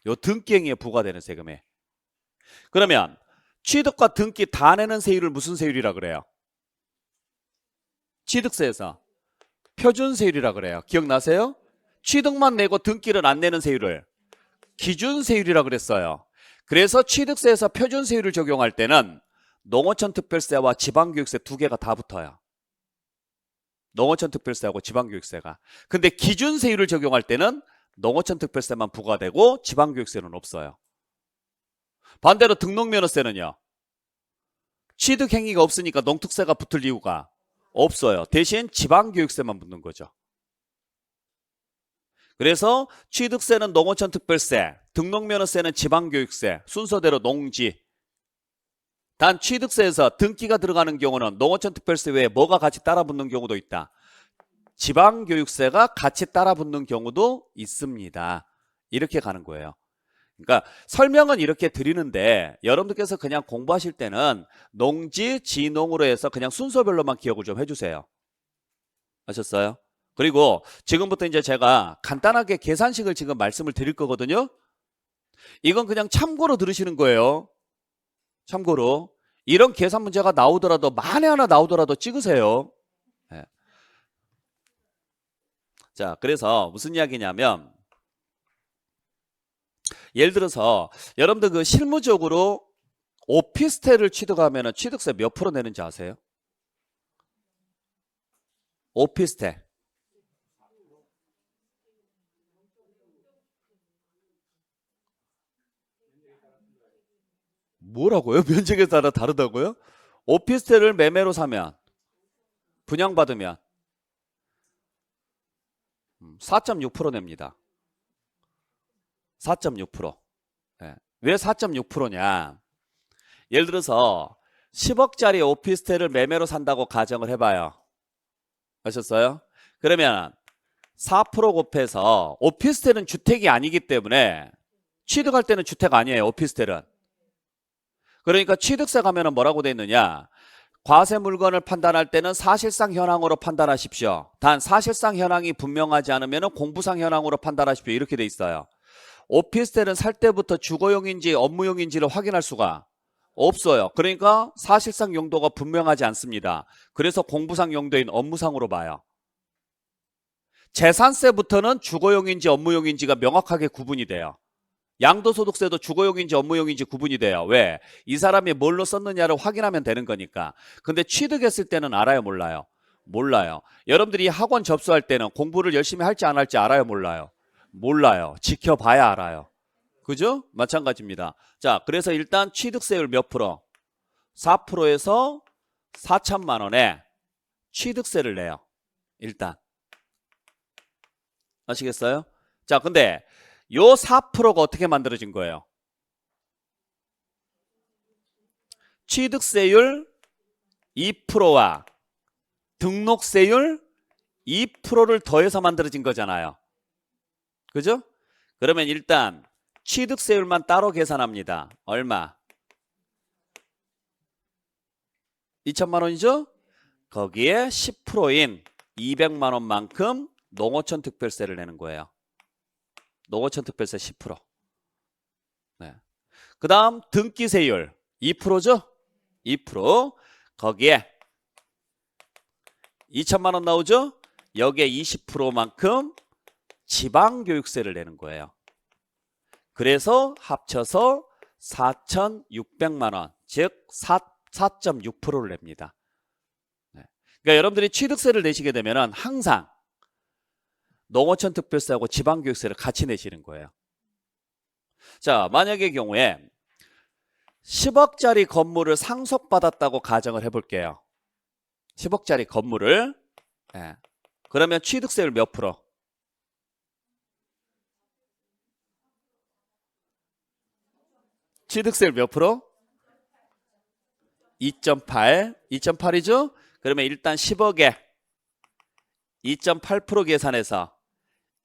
요 등기행위에 부과되는 세금이. 그러면 취득과 등기 다 내는 세율을 무슨 세율이라 그래요? 취득세에서 표준세율이라 그래요. 기억나세요? 취득만 내고 등기를 안 내는 세율을 기준세율이라 그랬어요. 그래서 취득세에서 표준세율을 적용할 때는 농어촌 특별세와 지방교육세 두 개가 다 붙어요. 농어촌 특별세하고 지방교육세가. 근데 기준세율을 적용할 때는 농어촌 특별세만 부과되고 지방교육세는 없어요. 반대로 등록면허세는요. 취득행위가 없으니까 농특세가 붙을 이유가 없어요. 대신 지방교육세만 붙는 거죠. 그래서 취득세는 농어촌 특별세, 등록면허세는 지방교육세, 순서대로 농지. 단 취득세에서 등기가 들어가는 경우는 농어촌 특별세 외에 뭐가 같이 따라 붙는 경우도 있다. 지방교육세가 같이 따라 붙는 경우도 있습니다. 이렇게 가는 거예요. 그러니까 설명은 이렇게 드리는데 여러분들께서 그냥 공부하실 때는 농지, 지농으로 해서 그냥 순서별로만 기억을 좀 해주세요. 아셨어요? 그리고 지금부터 이제 제가 간단하게 계산식을 지금 말씀을 드릴 거거든요. 이건 그냥 참고로 들으시는 거예요. 참고로. 이런 계산 문제가 나오더라도 만에 하나 나오더라도 찍으세요. 네. 자, 그래서 무슨 이야기냐면 예를 들어서 여러분들 그 실무적으로 오피스텔을 취득하면 취득세 몇 프로 내는지 아세요? 오피스텔. 뭐라고요? 면적에 따라 다르다고요? 오피스텔을 매매로 사면 분양받으면 4.6% 냅니다. 4.6%. 네. 왜 4.6%냐? 예를 들어서 10억짜리 오피스텔을 매매로 산다고 가정을 해봐요. 아셨어요? 그러면 4% 곱해서 오피스텔은 주택이 아니기 때문에 취득할 때는 주택 아니에요. 오피스텔은. 그러니까 취득세 가면은 뭐라고 돼 있느냐? 과세 물건을 판단할 때는 사실상 현황으로 판단하십시오. 단 사실상 현황이 분명하지 않으면 공부상 현황으로 판단하십시오. 이렇게 돼 있어요. 오피스텔은 살 때부터 주거용인지 업무용인지를 확인할 수가 없어요. 그러니까 사실상 용도가 분명하지 않습니다. 그래서 공부상 용도인 업무상으로 봐요. 재산세부터는 주거용인지 업무용인지가 명확하게 구분이 돼요. 양도소득세도 주거용인지 업무용인지 구분이 돼요. 왜? 이 사람이 뭘로 썼느냐를 확인하면 되는 거니까. 근데 취득했을 때는 알아요, 몰라요? 몰라요. 여러분들이 학원 접수할 때는 공부를 열심히 할지 안 할지 알아요, 몰라요? 몰라요. 지켜봐야 알아요. 그죠? 마찬가지입니다. 자, 그래서 일단 취득세율 몇 프로? 4%에서 4천만 원에 취득세를 내요. 일단. 아시겠어요? 자, 근데 요 4%가 어떻게 만들어진 거예요? 취득세율 2%와 등록세율 2%를 더해서 만들어진 거잖아요. 그죠? 그러면 일단 취득세율만 따로 계산합니다. 얼마? 2천만 원이죠? 거기에 10%인 200만 원만큼 농어촌 특별세를 내는 거예요. 농어촌 특별세 10%. 네. 그 다음 등기세율 2%죠? 2%. 거기에 2천만 원 나오죠? 여기에 20%만큼 지방교육세를 내는 거예요. 그래서 합쳐서 4,600만 원, 즉 4.6%를 냅니다. 네. 그러니까 여러분들이 취득세를 내시게 되면 항상 농어촌 특별세하고 지방교육세를 같이 내시는 거예요. 자, 만약의 경우에 10억짜리 건물을 상속받았다고 가정을 해볼게요. 10억짜리 건물을. 네. 그러면 취득세율 몇 프로? 취득세율 몇 프로? 2.8. 2.8이죠? 그러면 일단 10억에 2.8% 계산해서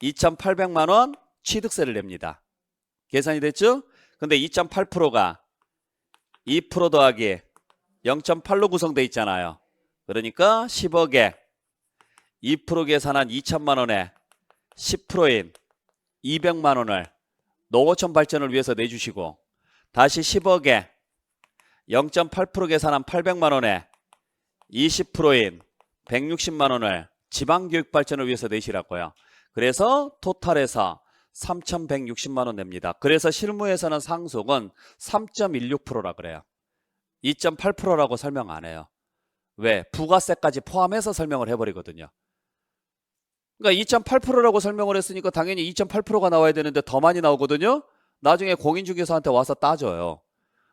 2,800만 원 취득세를 냅니다. 계산이 됐죠? 근데 2.8%가 2% 더하기 0.8로 구성되어 있잖아요. 그러니까 10억에 2% 계산한 2천만 원에 10%인 200만 원을 농어촌 발전을 위해서 내주시고 다시 10억에 0.8% 계산한 800만 원에 20%인 160만 원을 지방교육 발전을 위해서 내시라고요. 그래서 토탈에서 3,160만 원 냅니다. 그래서 실무에서는 상속은 3.16%라 그래요. 2.8%라고 설명 안 해요. 왜? 부가세까지 포함해서 설명을 해버리거든요. 그러니까 2.8%라고 설명을 했으니까 당연히 2.8%가 나와야 되는데 더 많이 나오거든요. 나중에 공인중개사한테 와서 따져요.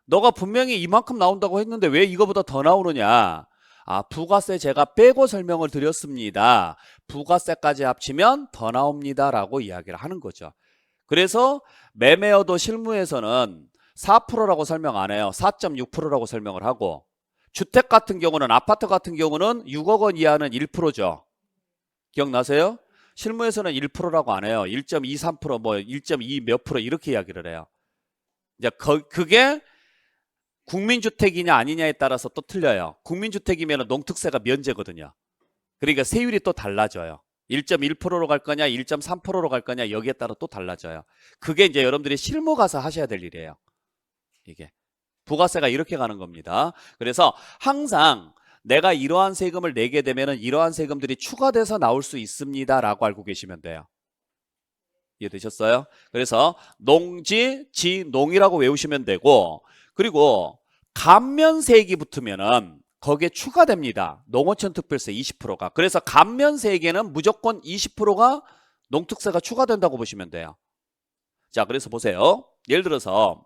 너가 분명히 이만큼 나온다고 했는데 왜 이거보다 더 나오느냐. 아, 부가세 제가 빼고 설명을 드렸습니다. 부가세까지 합치면 더 나옵니다 라고 이야기를 하는 거죠. 그래서 매매어도 실무에서는 4%라고 설명 안 해요. 4.6%라고 설명을 하고 주택 같은 경우는 아파트 같은 경우는 6억 원 이하는 1%죠. 기억나세요? 실무에서는 1%라고 안 해요. 1.23% 뭐 1.2 몇 프로 이렇게 이야기를 해요. 이제 그게 국민주택이냐 아니냐에 따라서 또 틀려요. 국민주택이면 농특세가 면제거든요. 그러니까 세율이 또 달라져요. 1.1%로 갈 거냐 1.3%로 갈 거냐 여기에 따라 또 달라져요. 그게 이제 여러분들이 실무 가서 하셔야 될 일이에요. 이게 부가세가 이렇게 가는 겁니다. 그래서 항상 내가 이러한 세금을 내게 되면 이러한 세금들이 추가돼서 나올 수 있습니다 라고 알고 계시면 돼요. 이해되셨어요? 그래서 농지, 지, 농이라고 외우시면 되고 그리고 감면세액이 붙으면은 거기에 추가됩니다. 농어촌 특별세 20%가. 그래서 감면세액에는 무조건 20%가 농특세가 추가된다고 보시면 돼요. 자, 그래서 보세요. 예를 들어서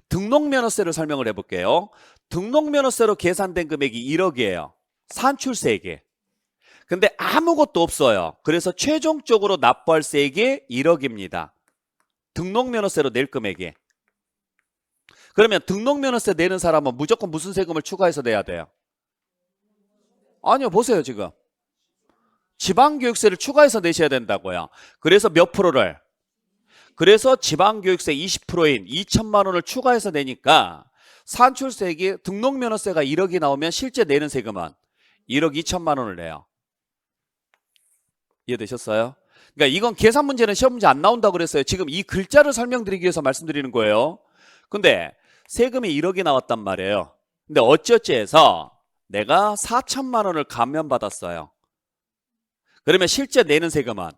등록면허세를 설명을 해볼게요. 등록면허세로 계산된 금액이 1억이에요. 산출세액이. 근데 아무것도 없어요. 그래서 최종적으로 납부할 세액이 1억입니다. 등록면허세로 낼 금액이. 그러면 등록면허세 내는 사람은 무조건 무슨 세금을 추가해서 내야 돼요? 아니요, 보세요 지금. 지방교육세를 추가해서 내셔야 된다고요. 그래서 몇 프로를? 그래서 지방교육세 20%인 2천만 원을 추가해서 내니까 산출세액이 등록면허세가 1억이 나오면 실제 내는 세금은 1억 2천만 원을 내요. 이해되셨어요? 그러니까 이건 계산 문제는 시험 문제 안 나온다고 그랬어요. 지금 이 글자를 설명드리기 위해서 말씀드리는 거예요. 근데 세금이 1억이 나왔단 말이에요. 근데 어찌어찌 해서 내가 4천만 원을 감면받았어요. 그러면 실제 내는 세금은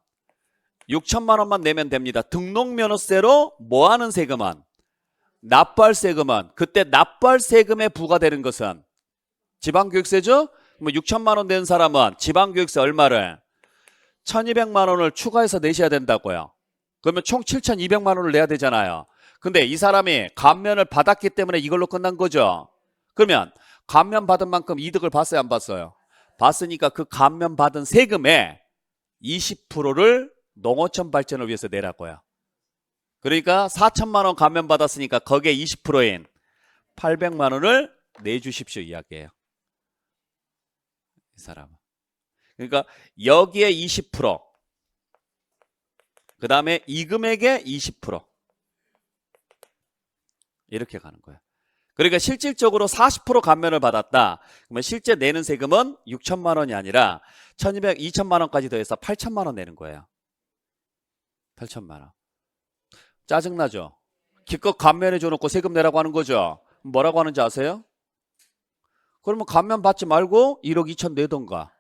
6천만 원만 내면 됩니다. 등록면허세로 뭐 하는 세금은? 납부할 세금은 그때 납부할 세금에 부과되는 것은 지방교육세죠? 뭐 6천만 원 낸 사람은 지방교육세 얼마를? 1200만 원을 추가해서 내셔야 된다고요. 그러면 총 7200만 원을 내야 되잖아요. 근데 이 사람이 감면을 받았기 때문에 이걸로 끝난 거죠. 그러면 감면 받은 만큼 이득을 봤어요, 안 봤어요? 봤으니까 그 감면 받은 세금의 20%를 농어촌 발전을 위해서 내라고요. 그러니까 4천만 원 감면 받았으니까 거기에 20%인 800만 원을 내주십시오 이야기예요. 이 사람은. 그러니까 여기에 20%, 그 다음에 이 금액에 20%. 이렇게 가는 거예요. 그러니까 실질적으로 40% 감면을 받았다. 그러면 실제 내는 세금은 6천만 원이 아니라 2천만 원까지 더해서 8천만 원 내는 거예요. 8천만 원. 짜증나죠? 기껏 감면해 줘놓고 세금 내라고 하는 거죠. 뭐라고 하는지 아세요? 그러면 감면 받지 말고 1억 2천 내던가.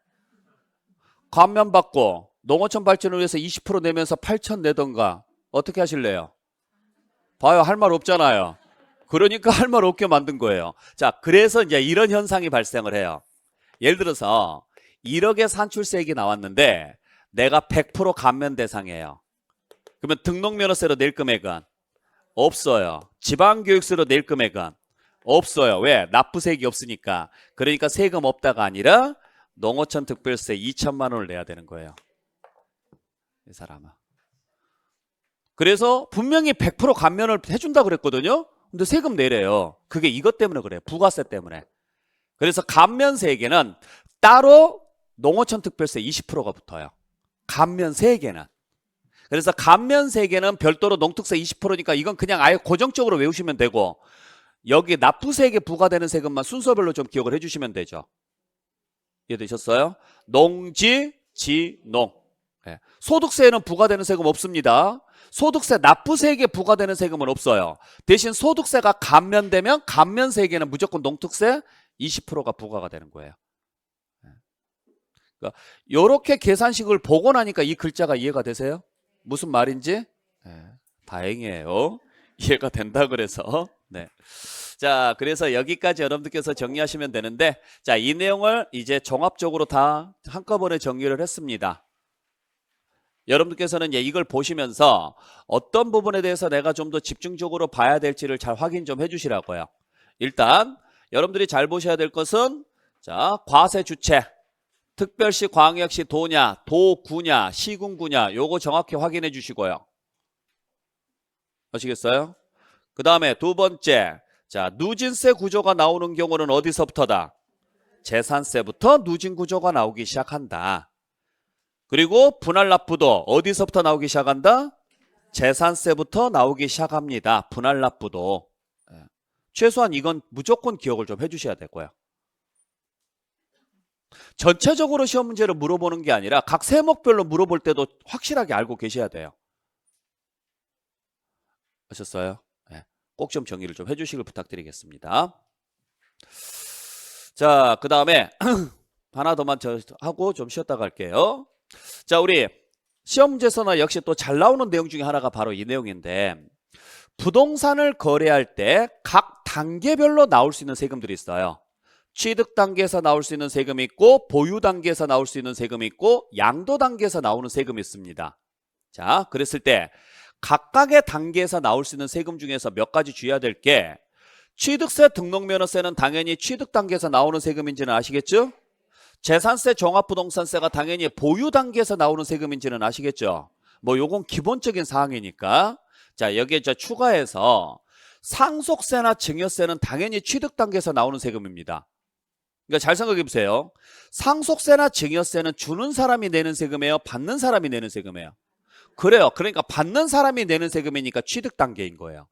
감면 받고 농어촌 발전을 위해서 20% 내면서 8천 내던가. 어떻게 하실래요? 봐요, 할 말 없잖아요. 그러니까 할 말 없게 만든 거예요. 자, 그래서 이제 이런 현상이 발생을 해요. 예를 들어서 1억의 산출세액이 나왔는데 내가 100% 감면 대상이에요. 그러면 등록면허세로 낼 금액은 없어요. 지방교육세로 낼 금액은 없어요. 왜? 납부세액이 없으니까. 그러니까 세금 없다가 아니라 농어촌 특별세 2천만 원을 내야 되는 거예요. 이 사람은. 그래서 분명히 100% 감면을 해준다 그랬거든요. 근데 세금 내래요. 그게 이것 때문에 그래요. 부가세 때문에. 그래서 감면세에게는 따로 농어촌 특별세 20%가 붙어요. 감면세에게는. 그래서 감면세에게는 별도로 농특세 20%니까 이건 그냥 아예 고정적으로 외우시면 되고, 여기 납부세에게 부과되는 세금만 순서별로 좀 기억을 해주시면 되죠. 이해되셨어요? 농지, 지, 농. 네. 소득세에는 부과되는 세금 없습니다. 소득세 납부세에게 부과되는 세금은 없어요. 대신 소득세가 감면되면 감면세에게는 무조건 농특세 20%가 부과가 되는 거예요. 그러니까 이렇게 계산식을 보고 나니까 이 글자가 이해가 되세요? 무슨 말인지? 네. 다행이에요. 이해가 된다 그래서. 네. 자, 그래서 여기까지 여러분들께서 정리하시면 되는데, 자, 이 내용을 이제 종합적으로 다 한꺼번에 정리를 했습니다. 여러분들께서는 이걸 보시면서 어떤 부분에 대해서 내가 좀 더 집중적으로 봐야 될지를 잘 확인 좀 해주시라고요. 일단 여러분들이 잘 보셔야 될 것은, 자, 과세 주체, 특별시, 광역시, 도냐, 도구냐, 시군구냐, 요거 정확히 확인해 주시고요. 아시겠어요? 그 다음에 두 번째, 자, 누진세 구조가 나오는 경우는 어디서부터다? 재산세부터 누진 구조가 나오기 시작한다. 그리고 분할납부도 어디서부터 나오기 시작한다? 재산세부터 나오기 시작합니다. 분할납부도. 최소한 이건 무조건 기억을 좀 해주셔야 되고요. 전체적으로 시험 문제를 물어보는 게 아니라 각 세목별로 물어볼 때도 확실하게 알고 계셔야 돼요. 아셨어요? 꼭 좀 정리를 좀 해주시길 부탁드리겠습니다. 자, 그 다음에 하나 더만 하고 좀 쉬었다 갈게요. 자, 우리 시험 문제에서는 역시 또 잘 나오는 내용 중에 하나가 바로 이 내용인데, 부동산을 거래할 때 각 단계별로 나올 수 있는 세금들이 있어요. 취득 단계에서 나올 수 있는 세금이 있고, 보유 단계에서 나올 수 있는 세금이 있고, 양도 단계에서 나오는 세금이 있습니다. 자, 그랬을 때 각각의 단계에서 나올 수 있는 세금 중에서 몇 가지 주의해야 될 게, 취득세, 등록면허세는 당연히 취득 단계에서 나오는 세금인지는 아시겠죠? 재산세, 종합부동산세가 당연히 보유 단계에서 나오는 세금인지는 아시겠죠? 뭐 요건 기본적인 사항이니까. 자, 여기에 추가해서 상속세나 증여세는 당연히 취득 단계에서 나오는 세금입니다. 그러니까 잘 생각해 보세요. 상속세나 증여세는 주는 사람이 내는 세금이에요? 받는 사람이 내는 세금이에요? 그래요. 그러니까 받는 사람이 내는 세금이니까 취득 단계인 거예요.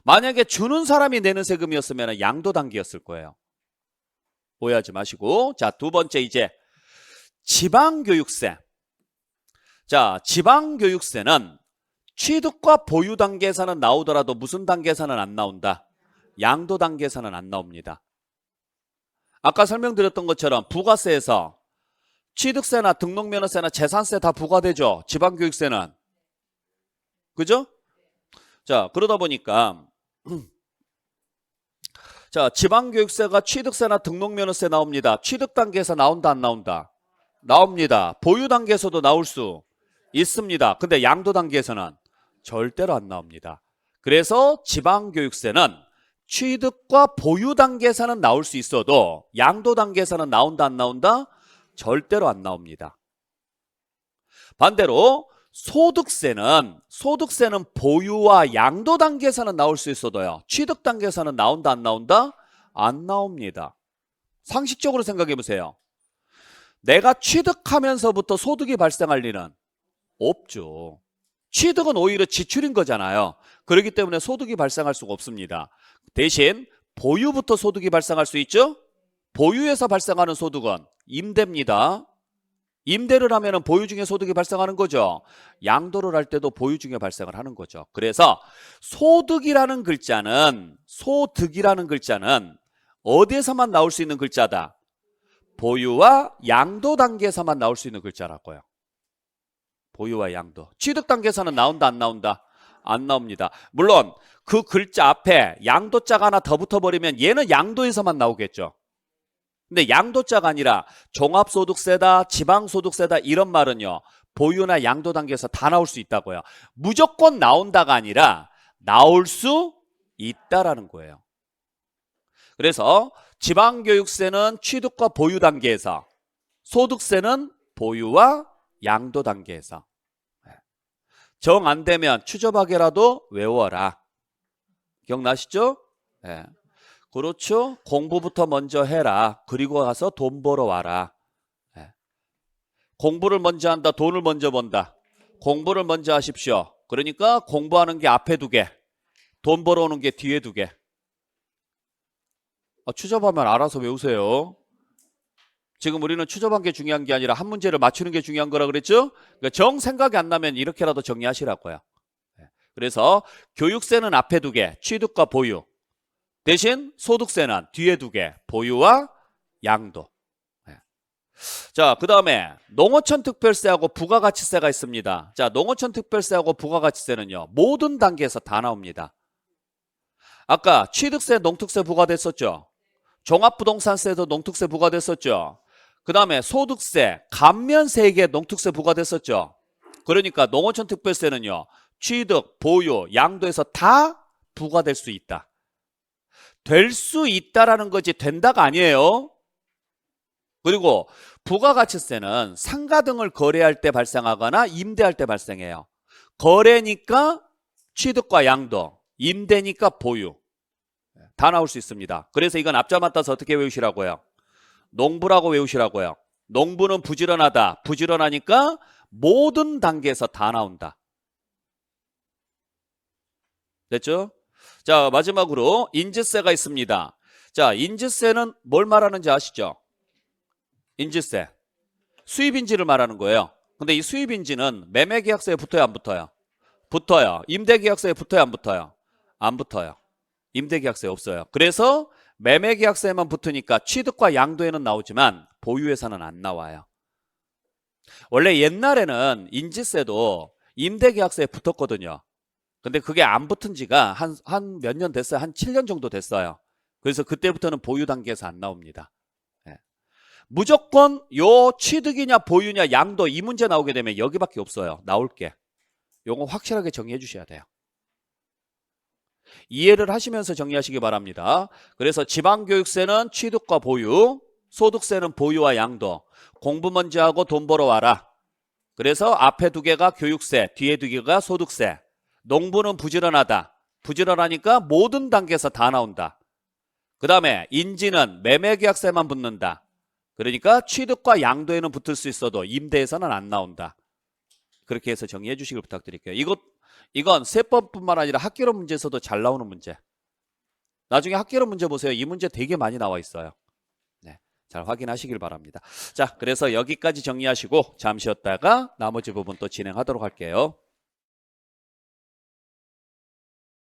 만약에 주는 사람이 내는 세금이었으면 양도 단계였을 거예요. 오해하지 마시고. 자, 두 번째 이제 지방교육세. 자, 지방교육세는 취득과 보유 단계에서는 나오더라도 무슨 단계에서는 안 나온다? 양도 단계에서는 안 나옵니다. 아까 설명드렸던 것처럼 부가세에서 취득세나 등록면허세나 재산세 다 부과되죠. 지방교육세는. 그죠? 자, 그러다 보니까 자, 지방교육세가 취득세나 등록면허세 나옵니다. 취득 단계에서 나온다 안 나온다? 나옵니다. 보유 단계에서도 나올 수 있습니다. 근데 양도 단계에서는 절대로 안 나옵니다. 그래서 지방교육세는 취득과 보유 단계에서는 나올 수 있어도 양도 단계에서는 나온다 안 나온다? 절대로 안 나옵니다. 반대로 소득세는 보유와 양도 단계에서는 나올 수 있어도요, 취득 단계에서는 나온다 안 나온다? 안 나옵니다. 상식적으로 생각해 보세요. 내가 취득하면서부터 소득이 발생할 리는 없죠. 취득은 오히려 지출인 거잖아요. 그렇기 때문에 소득이 발생할 수가 없습니다. 대신 보유부터 소득이 발생할 수 있죠. 보유에서 발생하는 소득은 임대입니다. 임대를 하면 보유 중에 소득이 발생하는 거죠. 양도를 할 때도 보유 중에 발생을 하는 거죠. 그래서 소득이라는 글자는 어디에서만 나올 수 있는 글자다? 보유와 양도 단계에서만 나올 수 있는 글자라고요. 보유와 양도. 취득 단계에서는 나온다 안 나온다? 안 나옵니다. 물론 그 글자 앞에 양도자가 하나 더 붙어버리면 얘는 양도에서만 나오겠죠. 근데 양도자가 아니라 종합소득세다, 지방소득세다 이런 말은요, 보유나 양도 단계에서 다 나올 수 있다고요. 무조건 나온다가 아니라 나올 수 있다라는 거예요. 그래서 지방교육세는 취득과 보유 단계에서, 소득세는 보유와 양도 단계에서. 정 안 되면 추접하게라도 외워라. 기억나시죠? 네. 그렇죠. 공부부터 먼저 해라. 그리고 가서 돈 벌어 와라. 네. 공부를 먼저 한다. 돈을 먼저 번다. 공부를 먼저 하십시오. 그러니까 공부하는 게 앞에 두게, 돈 벌어오는 게 뒤에 두게. 추접하면 알아서 외우세요. 지금 우리는 추접한 게 중요한 게 아니라 한 문제를 맞추는 게 중요한 거라 그랬죠? 그러니까 정 생각이 안 나면 이렇게라도 정리하시라고요. 그래서 교육세는 앞에 두게, 취득과 보유. 대신 소득세는 뒤에 두게, 보유와 양도. 자, 그 다음에 농어촌 특별세하고 부가가치세가 있습니다. 자, 농어촌 특별세하고 부가가치세는요, 모든 단계에서 다 나옵니다. 아까 취득세, 농특세 부과됐었죠. 종합부동산세도 농특세 부과됐었죠. 그 다음에 소득세, 감면세액에 농특세 부과됐었죠. 그러니까 농어촌 특별세는요, 취득, 보유, 양도에서 다 부과될 수 있다. 될 수 있다라는 거지 된다가 아니에요. 그리고 부가가치세는 상가 등을 거래할 때 발생하거나 임대할 때 발생해요. 거래니까 취득과 양도, 임대니까 보유. 다 나올 수 있습니다. 그래서 이건 앞자 맞따서 어떻게 외우시라고요? 농부라고 외우시라고요. 농부는 부지런하다. 부지런하니까 모든 단계에서 다 나온다. 됐죠? 자, 마지막으로 인지세가 있습니다. 자, 인지세는 뭘 말하는지 아시죠? 인지세. 수입인지를 말하는 거예요. 근데 이 수입인지는 매매계약서에 붙어요, 안 붙어요? 붙어요. 임대계약서에 붙어요, 안 붙어요? 안 붙어요. 임대계약서에 없어요. 그래서 매매계약서에만 붙으니까 취득과 양도에는 나오지만 보유에서는 안 나와요. 원래 옛날에는 인지세도 임대계약서에 붙었거든요. 근데 그게 안 붙은 지가 한 몇 년 됐어요. 한 7년 정도 됐어요. 그래서 그때부터는 보유 단계에서 안 나옵니다. 예. 무조건 요 취득이냐 보유냐 양도 이 문제 나오게 되면 여기밖에 없어요. 나올 게. 요거 확실하게 정리해 주셔야 돼요. 이해를 하시면서 정리하시기 바랍니다. 그래서 지방교육세는 취득과 보유, 소득세는 보유와 양도, 공부 먼저 하고 돈 벌어 와라. 그래서 앞에 두 개가 교육세, 뒤에 두 개가 소득세. 농부는 부지런하다. 부지런하니까 모든 단계에서 다 나온다. 그 다음에 인지는 매매계약세만 붙는다. 그러니까 취득과 양도에는 붙을 수 있어도 임대에서는 안 나온다. 그렇게 해서 정리해 주시길 부탁드릴게요. 이건 세법뿐만 아니라 학개론 문제에서도 잘 나오는 문제. 나중에 학개론 문제 보세요. 이 문제 되게 많이 나와 있어요. 네, 잘 확인하시길 바랍니다. 자, 그래서 여기까지 정리하시고 잠시 쉬었다가 나머지 부분 또 진행하도록 할게요.